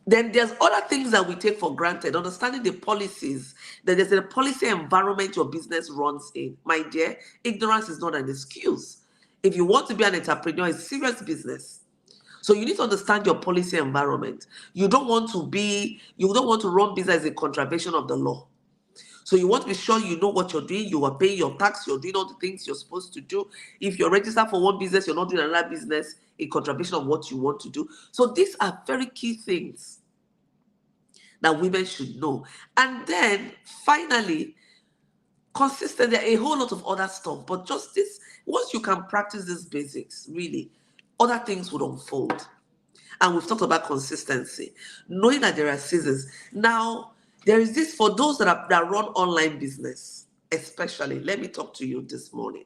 Then there's other things that we take for granted, understanding the policies, that there's a policy environment your business runs in. My dear, ignorance is not an excuse. If you want to be an entrepreneur, it's serious business. So you need to understand your policy environment. You don't want to run business in contravention of the law. So you want to be sure you know what you're doing, you are paying your tax, you're doing all the things you're supposed to do. If you're registered for one business, you're not doing another business in contravention of what you want to do. So these are very key things that women should know. And then finally, consistent, there are a whole lot of other stuff, but just this, once you can practice these basics, really, other things would unfold. And we've talked about consistency, knowing that there are seasons. Now, there is this for those that run online business, especially. Let me talk to you this morning.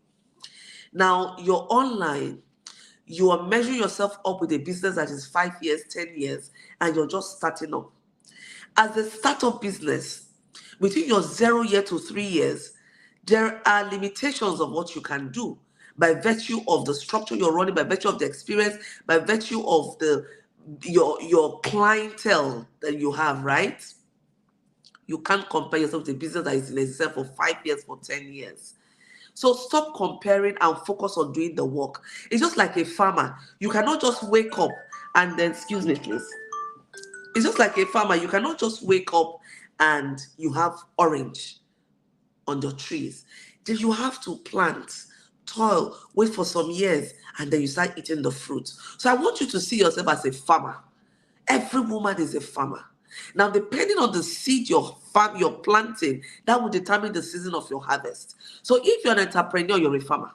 Now, you're online, you are measuring yourself up with a business that is 5 years, 10 years, and you're just starting up. As a startup business, between your 0 year to 3 years, there are limitations of what you can do by virtue of the structure you're running, by virtue of the experience, by virtue of your clientele that you have, right? You can't compare yourself to a business that is in existence for 5 years, for 10 years. So stop comparing and focus on doing the work. It's just like a farmer. You cannot just wake up and then, excuse me, please. It's just like a farmer. You cannot just wake up and you have orange on your trees. Then you have to plant, toil, wait for some years, and then you start eating the fruit. So I want you to see yourself as a farmer. Every woman is a farmer. Now, depending on the seed you're planting, that will determine the season of your harvest. So if you're an entrepreneur, you're a farmer.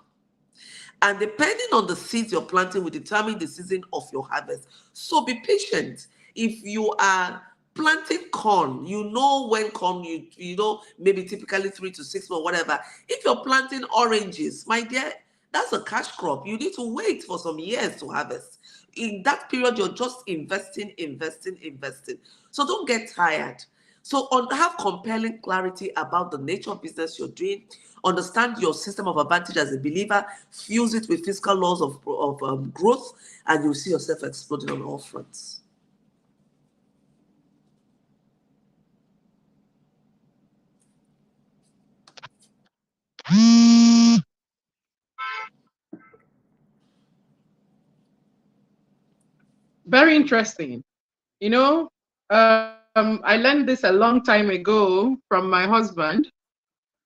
And depending on the seeds you're planting will determine the season of your harvest. So be patient. If you are planting corn, you know when corn, you know, maybe typically 3 to 6 months, whatever. If you're planting oranges, my dear, that's a cash crop. You need to wait for some years to harvest. In that period, you're just investing, investing, investing. So don't get tired. So have compelling clarity about the nature of business you're doing. Understand your system of advantage as a believer. Fuse it with fiscal laws of growth, and you'll see yourself exploding on all fronts. Very interesting. You know, I learned this a long time ago from my husband.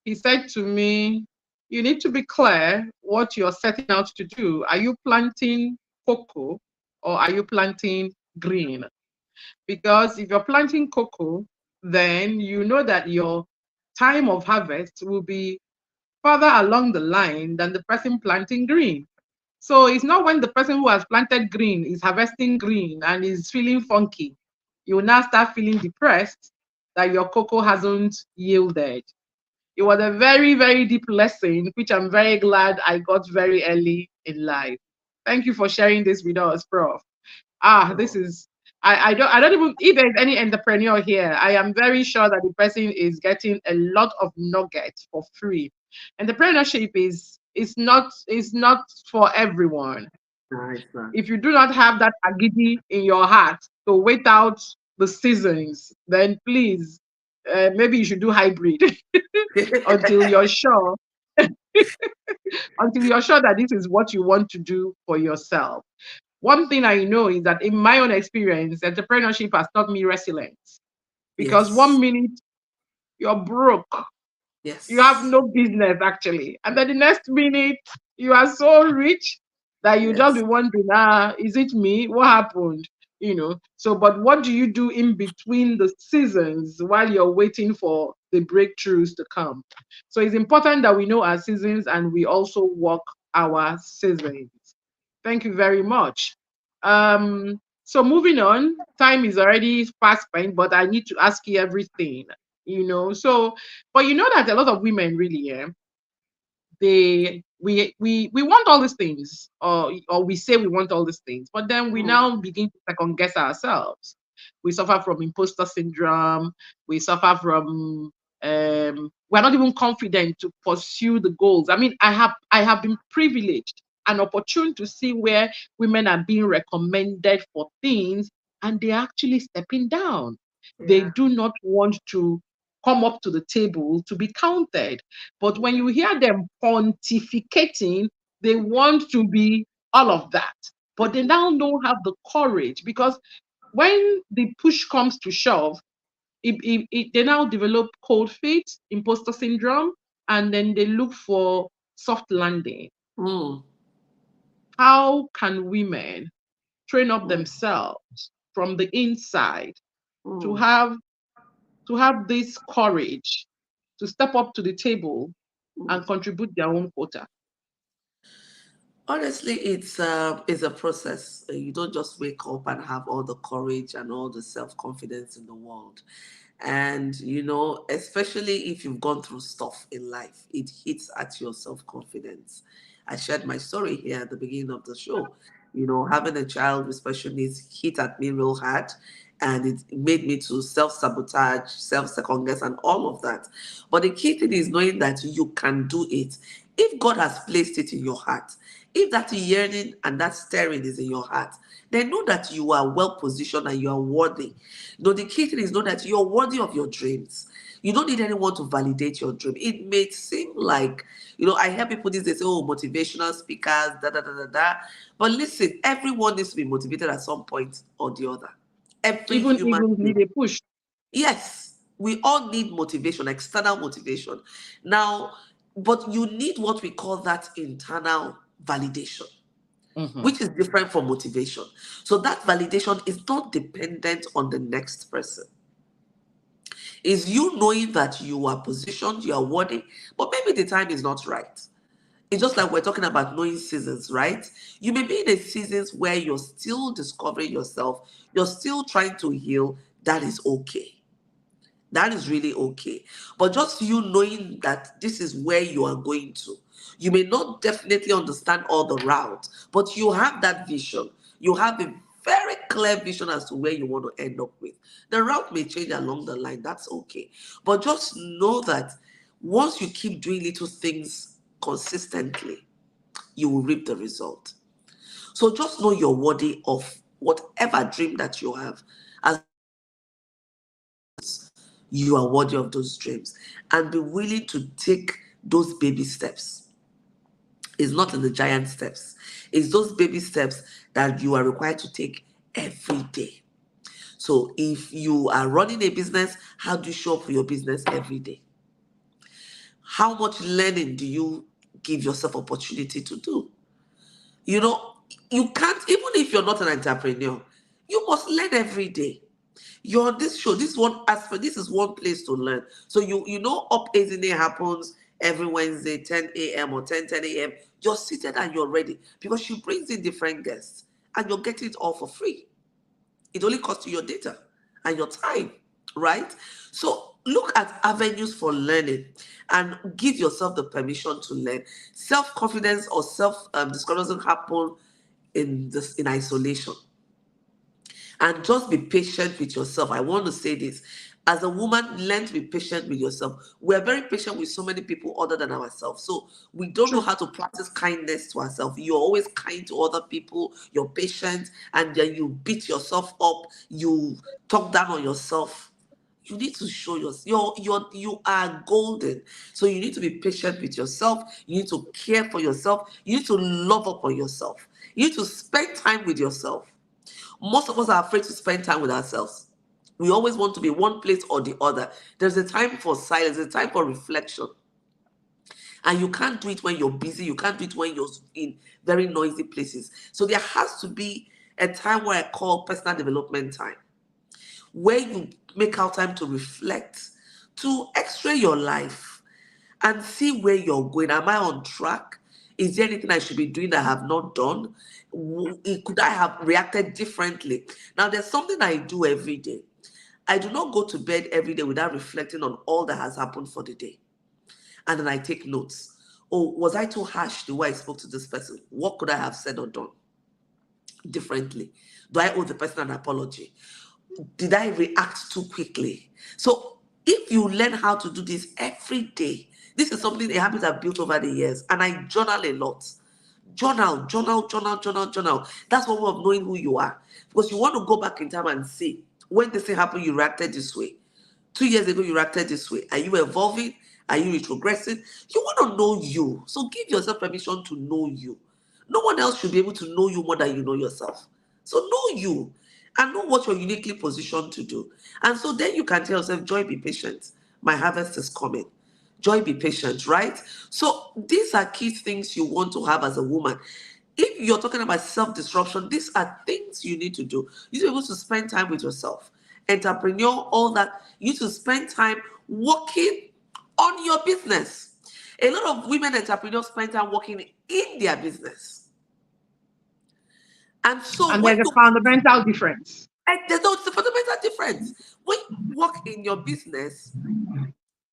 He said to me, you need to be clear what you're setting out to do. Are you planting cocoa or are you planting green? Because if you're planting cocoa, then you know that your time of harvest will be further along the line than the person planting green. So it's not when the person who has planted green is harvesting green and is feeling funky, you will now start feeling depressed that your cocoa hasn't yielded. It was a very, very deep lesson, which I'm very glad I got very early in life. Thank you for sharing this with us, Prof. This Oh, is I don't even, if there's any entrepreneur here, I am very sure that the person is getting a lot of nuggets for free. Entrepreneurship is not for everyone. nice one. If you do not have that agidi in your heart to wait out the seasons, then please, maybe you should do hybrid until you're sure until you're sure that this is what you want to do for yourself. One thing I know is that in my own experience, entrepreneurship has taught me resilience because Yes, 1 minute you're broke, you have yes, no business actually, and then the next minute you are so rich that you just be yes. wondering, is it me? What happened? So, but what do you do in between the seasons while you're waiting for the breakthroughs to come? So it's important that we know our seasons and we also work our seasons. Thank you very much. So moving on, time is already fast spent, but I need to ask you everything. So, but you know that a lot of women really, yeah, we want all these things, or we say we want all these things, but then we Mm, now begin to second guess ourselves. We suffer from imposter syndrome. We suffer from we're not even confident to pursue the goals. I mean, I have been privileged and opportune to see where women are being recommended for things and they're actually stepping down. They yeah. do not want to come up to the table to be counted. But when you hear them pontificating, they want to be all of that. But they now don't have the courage because when the push comes to shove, they now develop cold feet, imposter syndrome, and then they look for soft landing. Mm, How can women train up mm, themselves from the inside to mm, have this courage to step up to the table mm. and contribute their own quota? Honestly, it's a process. You don't just wake up and have all the courage and all the self confidence in the world. And especially if you've gone through stuff in life, it hits at your self confidence. I shared my story here at the beginning of the show. Having a child with special needs hit at me real hard, and it made me to self sabotage, self second guess, and all of that. But the key thing is knowing that you can do it. If God has placed it in your heart, if that yearning and that stirring is in your heart, then know that you are well positioned and you are worthy. The key thing is know that you're worthy of your dreams. You don't need anyone to validate your dream. It may seem like, I hear people these days say, oh, motivational speakers, da da da da da. But listen, everyone needs to be motivated at some point or the other. Every Even human eagles being. need a push. Yes, we all need motivation, external motivation. Now, But you need what we call that internal validation, Mm-hmm. which is different from motivation. So that validation is not dependent on the next person. Is you knowing that you are positioned, you are worthy, but maybe the time is not right. It's just Okay. like we're talking about knowing seasons, right? You may be in a seasons where you're still discovering yourself, you're still trying to heal. That is okay. That is really okay. But just you knowing that this is where you are going to. You may not definitely understand all the route, but you have that vision. You have a very clear vision as to where you want to end up with. The route may change along the line. That's okay. But just know that once you keep doing little things consistently, you will reap the result. So just know you're worthy of whatever dream that you have. As you are worthy of those dreams, and be willing to take those baby steps. It's not in the giant steps, it's those baby steps that you are required to take every day. So if you are running a business, how do you show up for your business every day? How much learning do you give yourself opportunity to do? You know, you can't, even if you're not an entrepreneur, you must learn every day. You're on this show. This one aspect. This is one place to learn. So you know, up Day happens every Wednesday, 10 a.m. or 10 a.m. You're seated and you're ready because she brings in different guests and you're getting it all for free. It only costs you your data and your time, right? So look at avenues for learning and give yourself the permission to learn. Self-confidence or self discovery doesn't happen in isolation. And just be patient with yourself. I want to say this. As a woman, learn to be patient with yourself. We're very patient with so many people other than ourselves. So we don't know True. how to practice kindness to ourselves. You're always kind to other people, you're patient, and then you beat yourself up, you talk down on yourself. You need to show yourself you are golden. So you need to be patient with yourself. You need to care for yourself. You need to love up on yourself. You need to spend time with yourself. Most of us are afraid to spend time with ourselves. We always want to be one place or the other. There's a time for silence, a time for reflection. And you can't do it when you're busy. You can't do it when you're in very noisy places. So there has to be a time where I call personal development time, where you make out time to reflect, to x-ray your life and see where you're going. Am I on track? Is there anything I should be doing that I have not done? Could I have reacted differently? Now, there's something I do every day. I do not go to bed every day without reflecting on all that has happened for the day. And then I take notes. Oh, was I too harsh the way I spoke to this person? What could I have said or done differently? Do I owe the person an apology? Did I react too quickly? So if you learn how to do this every day, this is something, a habit I've built over the years, and I journal a lot. Journal, journal, journal, journal, journal. That's one way of knowing who you are. Because you want to go back in time and see when this thing happened, you reacted this way. 2 years ago, you reacted this way. Are you evolving? Are you retrogressing? You want to know you. So give yourself permission to know you. No one else should be able to know you more than you know yourself. So know you and know what you're uniquely positioned to do. And so then you can tell yourself, Joy, be patient. My harvest is coming. Joy, be patient, right? So these are key things you want to have as a woman. If you're talking about self-disruption, these are things you need to do. You need to be able to spend time with yourself. Entrepreneur, all that. You need to spend time working on your business. A lot of women entrepreneurs spend time working in their business. And so And when there's a you fundamental difference. there's no it's a fundamental difference. When you work in your business,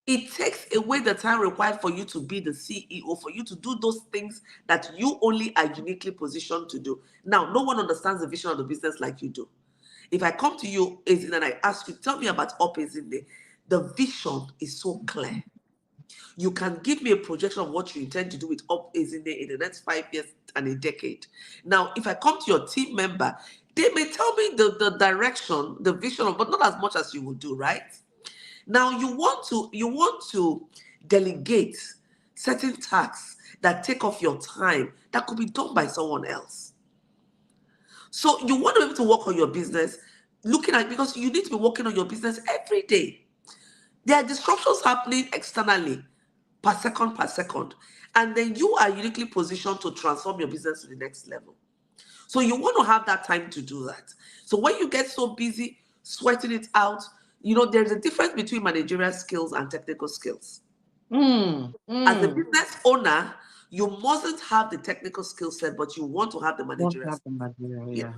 it takes away the time required for you to be the CEO, for you to do those things that you only are uniquely positioned to do. Now, no one understands the vision of the business like you do. If I come to you, Ezine, and I ask you, tell me about Up Ezine, the vision is so clear. You can give me a projection of what you intend to do with Up Ezine in the next 5 years and a decade. Now, if I come to your team member, they may tell me the direction, the vision of, but not as much as you would do, right? Now you want to delegate certain tasks that take off your time that could be done by someone else. So you want to be able to work on your business, looking at because you need to be working on your business every day. There are disruptions happening externally. per second. And then you are uniquely positioned to transform your business to the next level. So you want to have that time to do that. So when you get so busy sweating it out, there's a difference between managerial skills and technical skills. Mm, As a mm. business owner, you mustn't have the technical skill set, but you want to have the Won't managerial have skill. the material, Yes. yeah.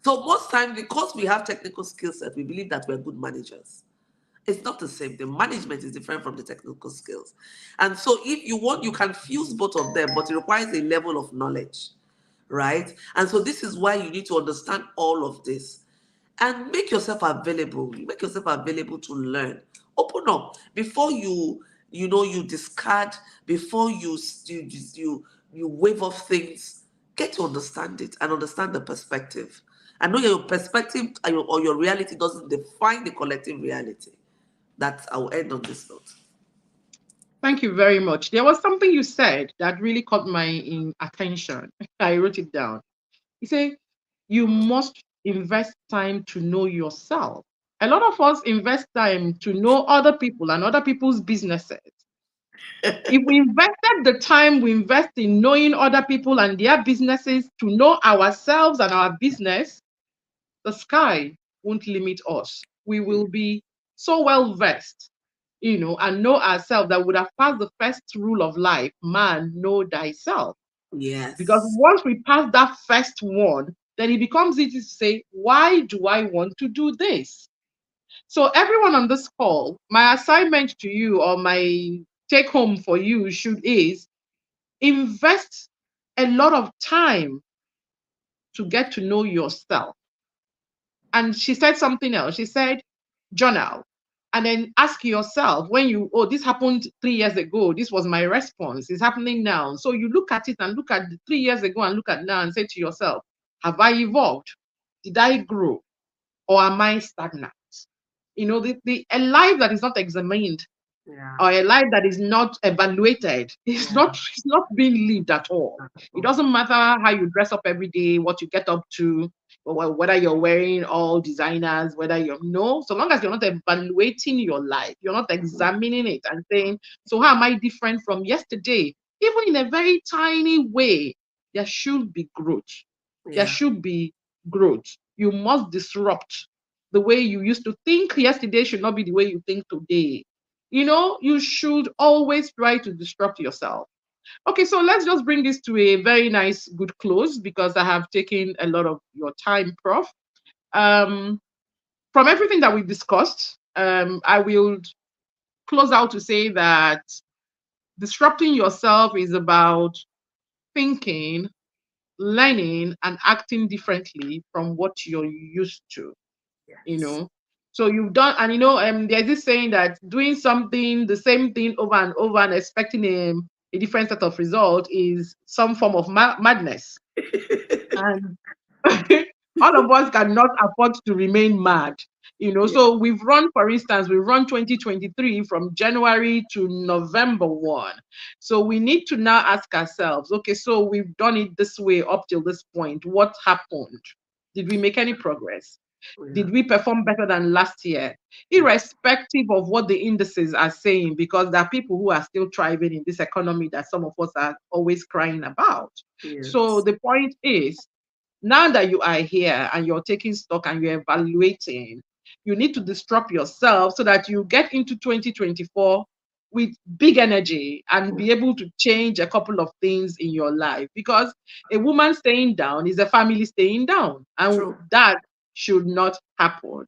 So most times, because we have technical skill set, we believe that we're good managers. It's not the same. The management is different from the technical skills. And so if you want, you can fuse both of them, but it requires a level of knowledge, right? And so this is why you need to understand all of this and make yourself available. Make yourself available to learn. Open up before you discard, before you wave off things. Get to understand it and understand the perspective. I know your perspective or your reality doesn't define the collective reality. That I'll end on this note. Thank you very much. There was something you said that really caught my attention. I wrote it down. You say you must invest time to know yourself. A lot of us invest time to know other people and other people's businesses. If we invested the time we invest in knowing other people and their businesses to know ourselves and our business, the sky won't limit us. We will be so well versed, and know ourselves that would have passed the first rule of life, man, know thyself. Because Yes. once we pass that first one, then it becomes easy to say, why do I want to do this? So, everyone on this call, my assignment to you or my take home for you should is invest a lot of time to get to know yourself. And she said something else. She said, journal. And then ask yourself when this happened 3 years ago. This was my response. It's happening now. So you look at it and look at the 3 years ago and look at now and say to yourself, have I evolved? Did I grow? Or am I stagnant? A life that is not examined Yeah. or a life that is not evaluated is Yeah. not being lived at all. It doesn't matter how you dress up every day, what you get up to, or whether you're wearing all designers, whether you're no, so long as you're not evaluating your life, you're not Mhm. examining it and saying, so how am I different from yesterday? Even in a very tiny way, there should be growth. There Yeah. should be growth. You must disrupt the way you used to think yesterday should not be the way you think today. You should always try to disrupt yourself. Okay, so let's just bring this to a very nice, good close because I have taken a lot of your time, Prof. Um, from everything that we discussed, I will close out to say that disrupting yourself is about thinking, learning, and acting differently from what you're used to. you Yes. know so you've done, and there's this saying that doing something the same thing over and over and expecting a different set of result is some form of madness, and all of us cannot afford to remain mad. Yeah. So for instance, we've run 2023 from January to November 1. So we need to now ask ourselves, okay, so we've done it this way up till this point. What happened? Did we make any progress? Yeah. Did we perform better than last year? Irrespective of what the indices are saying, because there are people who are still thriving in this economy that some of us are always crying about. So Yes. the point is, now that you are here and you're taking stock and you're evaluating, you need to disrupt yourself so that you get into 2024 with big energy and be able to change a couple of things in your life. Because a woman staying down is a family staying down, and True. that should not happen.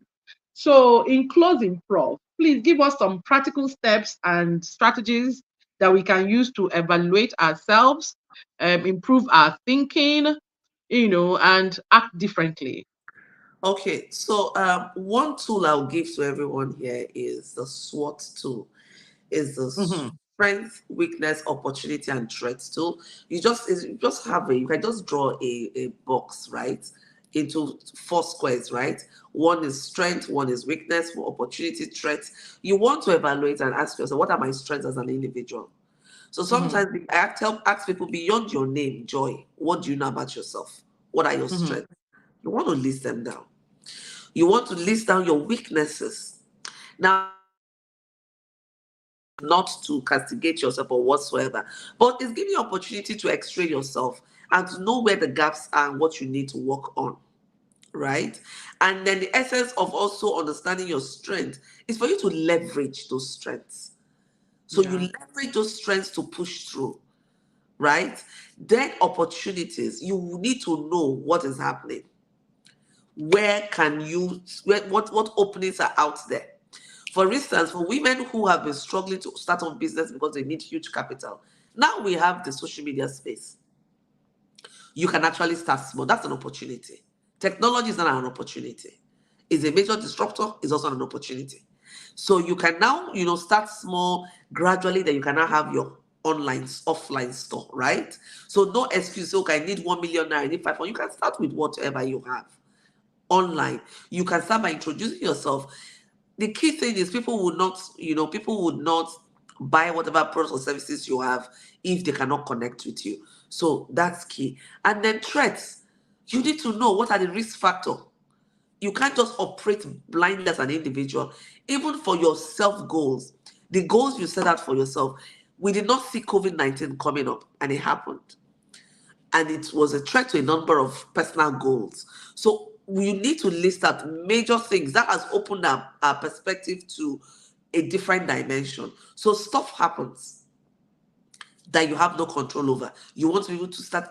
So, in closing, Prof, please give us some practical steps and strategies that we can use to evaluate ourselves, improve our thinking, and act differently. Okay, so one tool I'll give to everyone here is the SWOT tool. Is the Mm-hmm, strength, weakness, opportunity, and threats tool. You just have you can just draw a box, right? Into four squares, right? One is strength, one is weakness, for opportunity, threats. You want to evaluate and ask yourself, what are my strengths as an individual? So mm-hmm, sometimes I ask people beyond your name, Joy, what do you know about yourself? What are your mm-hmm, strengths? You want to list them down. You want to list down your weaknesses. Now, not to castigate yourself or whatsoever, but it's giving you opportunity to x-ray yourself and to know where the gaps are and what you need to work on, right? And then the essence of also understanding your strength is for you to leverage those strengths. So you Yeah. leverage those strengths to push through, right? Then opportunities, you need to know what is happening. Where can you, what openings are out there? For instance, for women who have been struggling to start on business because they need huge capital, now we have the social media space. You can actually start small. That's an opportunity. Technology is not an opportunity. It's a major disruptor, it's also an opportunity. So you can now, start small, gradually, then you can now have your online, offline store, right? So no excuse, okay, I need 1 million naira, I need 500. You can start with whatever you have online. You can start by introducing yourself. The key thing is people would not buy whatever products or services you have if they cannot connect with you. So that's key. And then threats. You need to know what are the risk factor. You can't just operate blindly as an individual. Even for your self goals, the goals you set out for yourself. We did not see COVID-19 coming up, and it happened, and it was a threat to a number of personal goals. So we need to list out major things that has opened up our perspective to a different dimension. So stuff happens that you have no control over. You want to be able to start,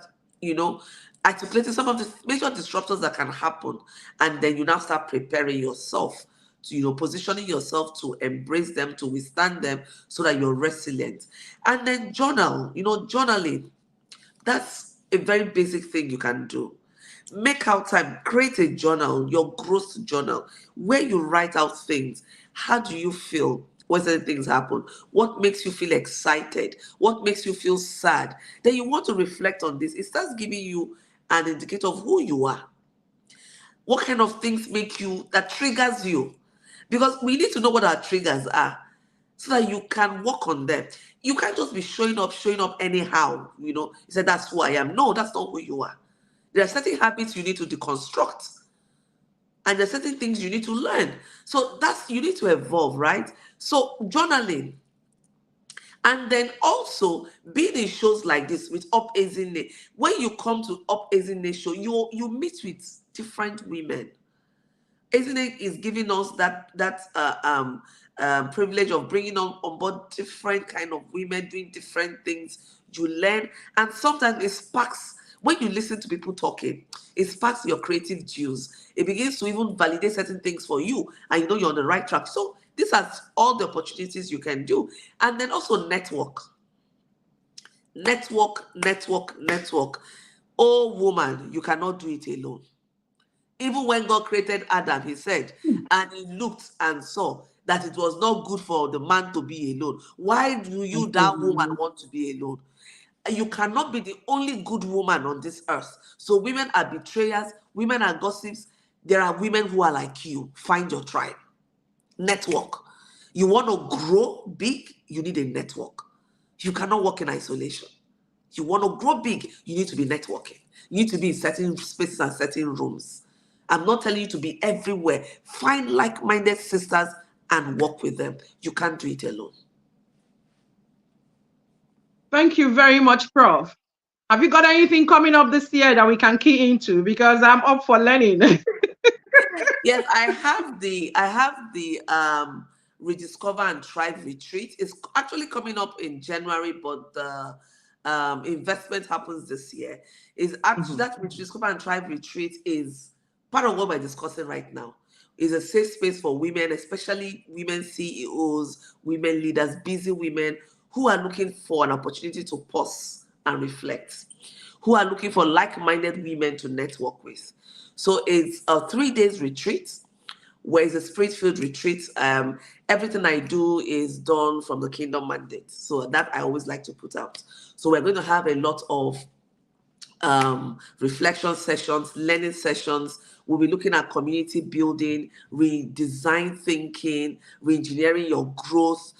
articulating some of the major disruptors that can happen, and then you now start preparing yourself to, positioning yourself to embrace them, to withstand them, so that you're resilient. And then journaling. That's a very basic thing you can do. Make out time, create a journal, your growth journal, where you write out things. How do you feel when certain things happen? What makes you feel excited? What makes you feel sad? Then you want to reflect on this. It starts giving you an indicator of who you are. What kind of things make you, that triggers you? Because we need to know what our triggers are so that you can work on them. You can't just be showing up anyhow. You said, that's who I am. No, that's not who you are. There are certain habits you need to deconstruct, and there are certain things you need to learn. So you need to evolve, right? So journaling, and then also being in shows like this with Up Ezine. When you come to Up Ezine show, you meet with different women. Isn't it, is giving us that privilege of bringing on board different kind of women doing different things. You learn, and sometimes it sparks, when you listen to people talking, it sparks your creative juice. It begins to even validate certain things for you, and you're on the right track. So these are all the opportunities you can do. And then also network. Oh woman, you cannot do it alone. Even when God created Adam, he said, and he looked and saw that it was not good for the man to be alone. Why do you, that woman, want to be alone? You cannot be the only good woman on this earth. So women are betrayers, women are gossips. There are women who are like you. Find your tribe. Network. You want to grow big, you need a network. You cannot work in isolation. You want to grow big, you need to be networking. You need to be in certain spaces and certain rooms. I'm not telling you to be everywhere. Find like-minded sisters and work with them. You can't do it alone. Thank you very much, Prof. Have you got anything coming up this year that we can key into? Because I'm up for learning. Yes, I have the Rediscover and Thrive retreat. It's actually coming up in January, but the investment happens this year. Is actually Mhm. that Rediscover and Thrive retreat is part of what we're discussing right now. Is a safe space for women, especially women CEOs, women leaders, busy women who are looking for an opportunity to pause and reflect, who are looking for like-minded women to network with. So it's a 3 days retreat where it's a spirit-filled retreat. Everything I do is done from the kingdom mandate. So that I always like to put out. So we're going to have a lot of reflection sessions, learning sessions. We'll be looking at community building, redesign thinking, re-engineering your growth,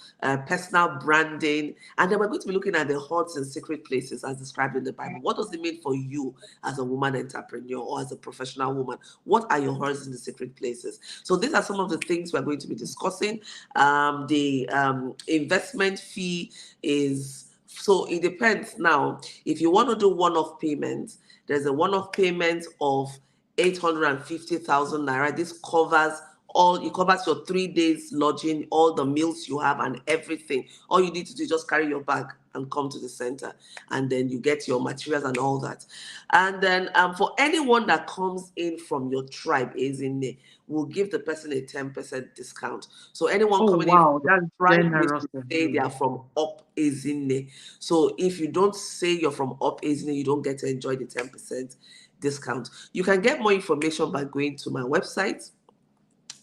personal branding. And then we're going to be looking at the hoards and secret places as described in the Bible. What does it mean for you as a woman entrepreneur or as a professional woman? What are your hoards and the secret places? So these are some of the things we're going to be discussing. The investment fee is, so it depends now. If you want to do one-off payments, there's a one-off payment of 850,000 naira. This covers all, it covers your 3 days lodging, all the meals you have and everything. All you need to do is just carry your bag and come to the center, and then you get your materials and all that. And then for anyone that comes in from your tribe, Ezinne, we'll give the person a 10% discount. So anyone Oh, coming in from wow, your that's tribe needs generous to of say they you. are from Up Ezinne. So if you don't say you're from Up Ezinne, you don't get to enjoy the 10% discount. You can get more information by going to my website.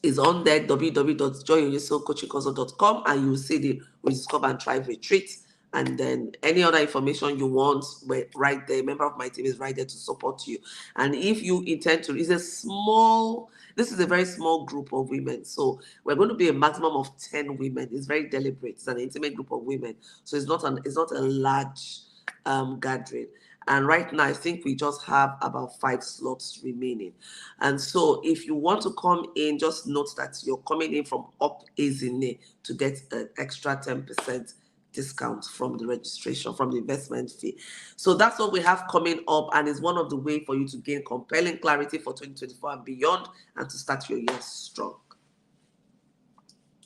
It's on there, www.joyonyesohcoachingconsult.com, and you'll see the Rediscover and Thrive retreat. And then any other information you want, right there. A member of my team is right there to support you. And if you intend to, this is a very small group of women. So we're going to be a maximum of 10 women. It's very deliberate. It's an intimate group of women. So it's not a large gathering. And right now, I think we just have about 5 slots remaining. And so if you want to come in, just note that you're coming in from Up Ezine to get an extra 10% discount from the registration, from the investment fee. So that's what we have coming up, and it's one of the way for you to gain compelling clarity for 2024 and beyond, and to start your year strong.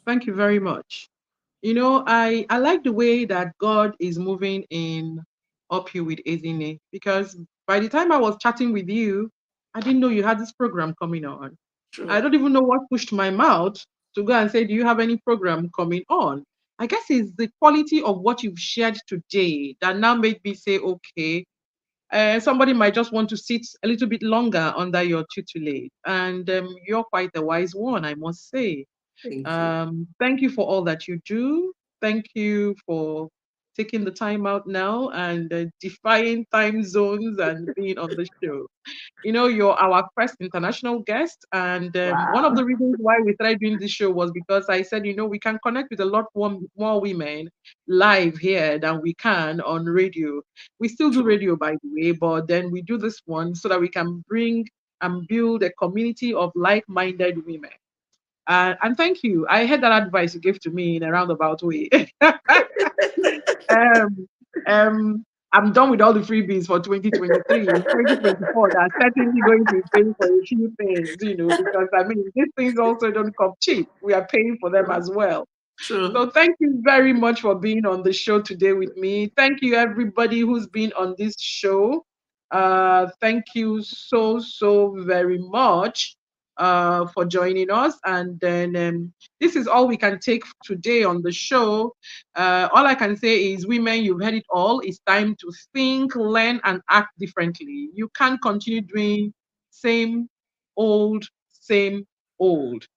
Thank you very much. I like the way that God is moving in up here with Ezine, because by the time I was chatting with you, I didn't know you had this program coming on. I True. don't even know what pushed my mouth to go and say, do you have any program coming on? I guess it's the quality of what you've shared today that now made me say, okay, somebody might just want to sit a little bit longer under your tutelage. And you're quite a wise one, I must say. Thank you. Thank you for all that you do. Thank you for taking the time out now and defying time zones and being on the show. You're our first international guest. And one of Wow. the reasons why we started doing this show was because I said, we can connect with a lot more women live here than we can on radio. We still do True. radio, by the way, but then we do this one so that we can bring and build a community of like minded women. And thank you. I had that advice you gave to me in a roundabout way. um, um, I'm done with all the freebies for 2023. 2024, that's certainly going to be paying for a few things, because I mean, these things also don't come cheap. We are paying for them True. as well. True. So thank you very much for being on the show today with me. Thank you everybody who's been on this show. Thank you so very much for joining us. And then this is all we can take today on the show. All I can say is, women, you've heard it all. It's time to think, learn, and act differently. You can't continue doing same old, same old.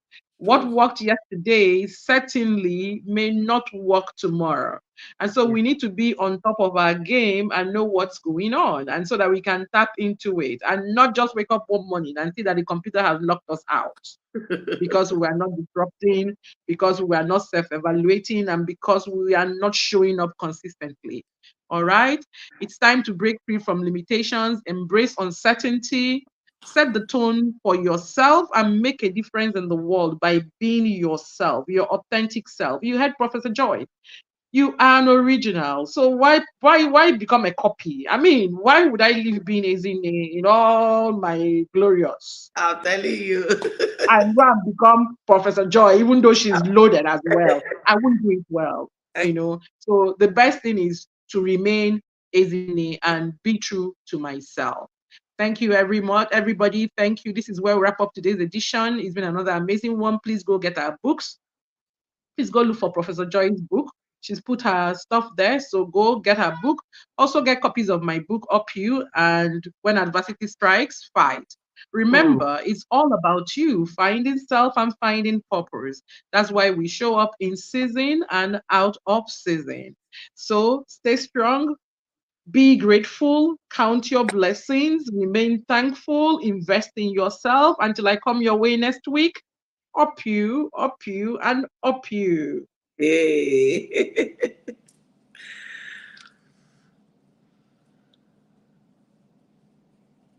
What True. worked yesterday certainly may not work tomorrow. And so Yeah. we need to be on top of our game and know what's going on, and so that we can tap into it and not just wake up one morning and see that the computer has locked us out because we are not disrupting, because we are not self-evaluating, and because we are not showing up consistently. All right. It's time to break free from limitations, embrace uncertainty, set the tone for yourself, and make a difference in the world by being yourself, your authentic self. You heard Professor Joy. You are an original. So why become a copy? I mean, why would I leave being Ezine in all my glorious I'm telling you. and go and become Professor Joy, even though she's loaded as well? I wouldn't do it well. So the best thing is to remain Ezine and be true to myself. Thank you very much, everybody. Thank you. This is where we wrap up today's edition. It's been another amazing one. Please go get our books. Please go look for Professor Joy's book. She's put her stuff there, so go get her book. Also get copies of my book, Up You, and When Adversity Strikes, Fight. Hmm. Remember, it's all about you finding self and finding purpose. That's why we show up in season and out of season. So stay strong, Be grateful, count your blessings, remain thankful, invest in yourself until I come your way next week. Up you, and up you. Hey.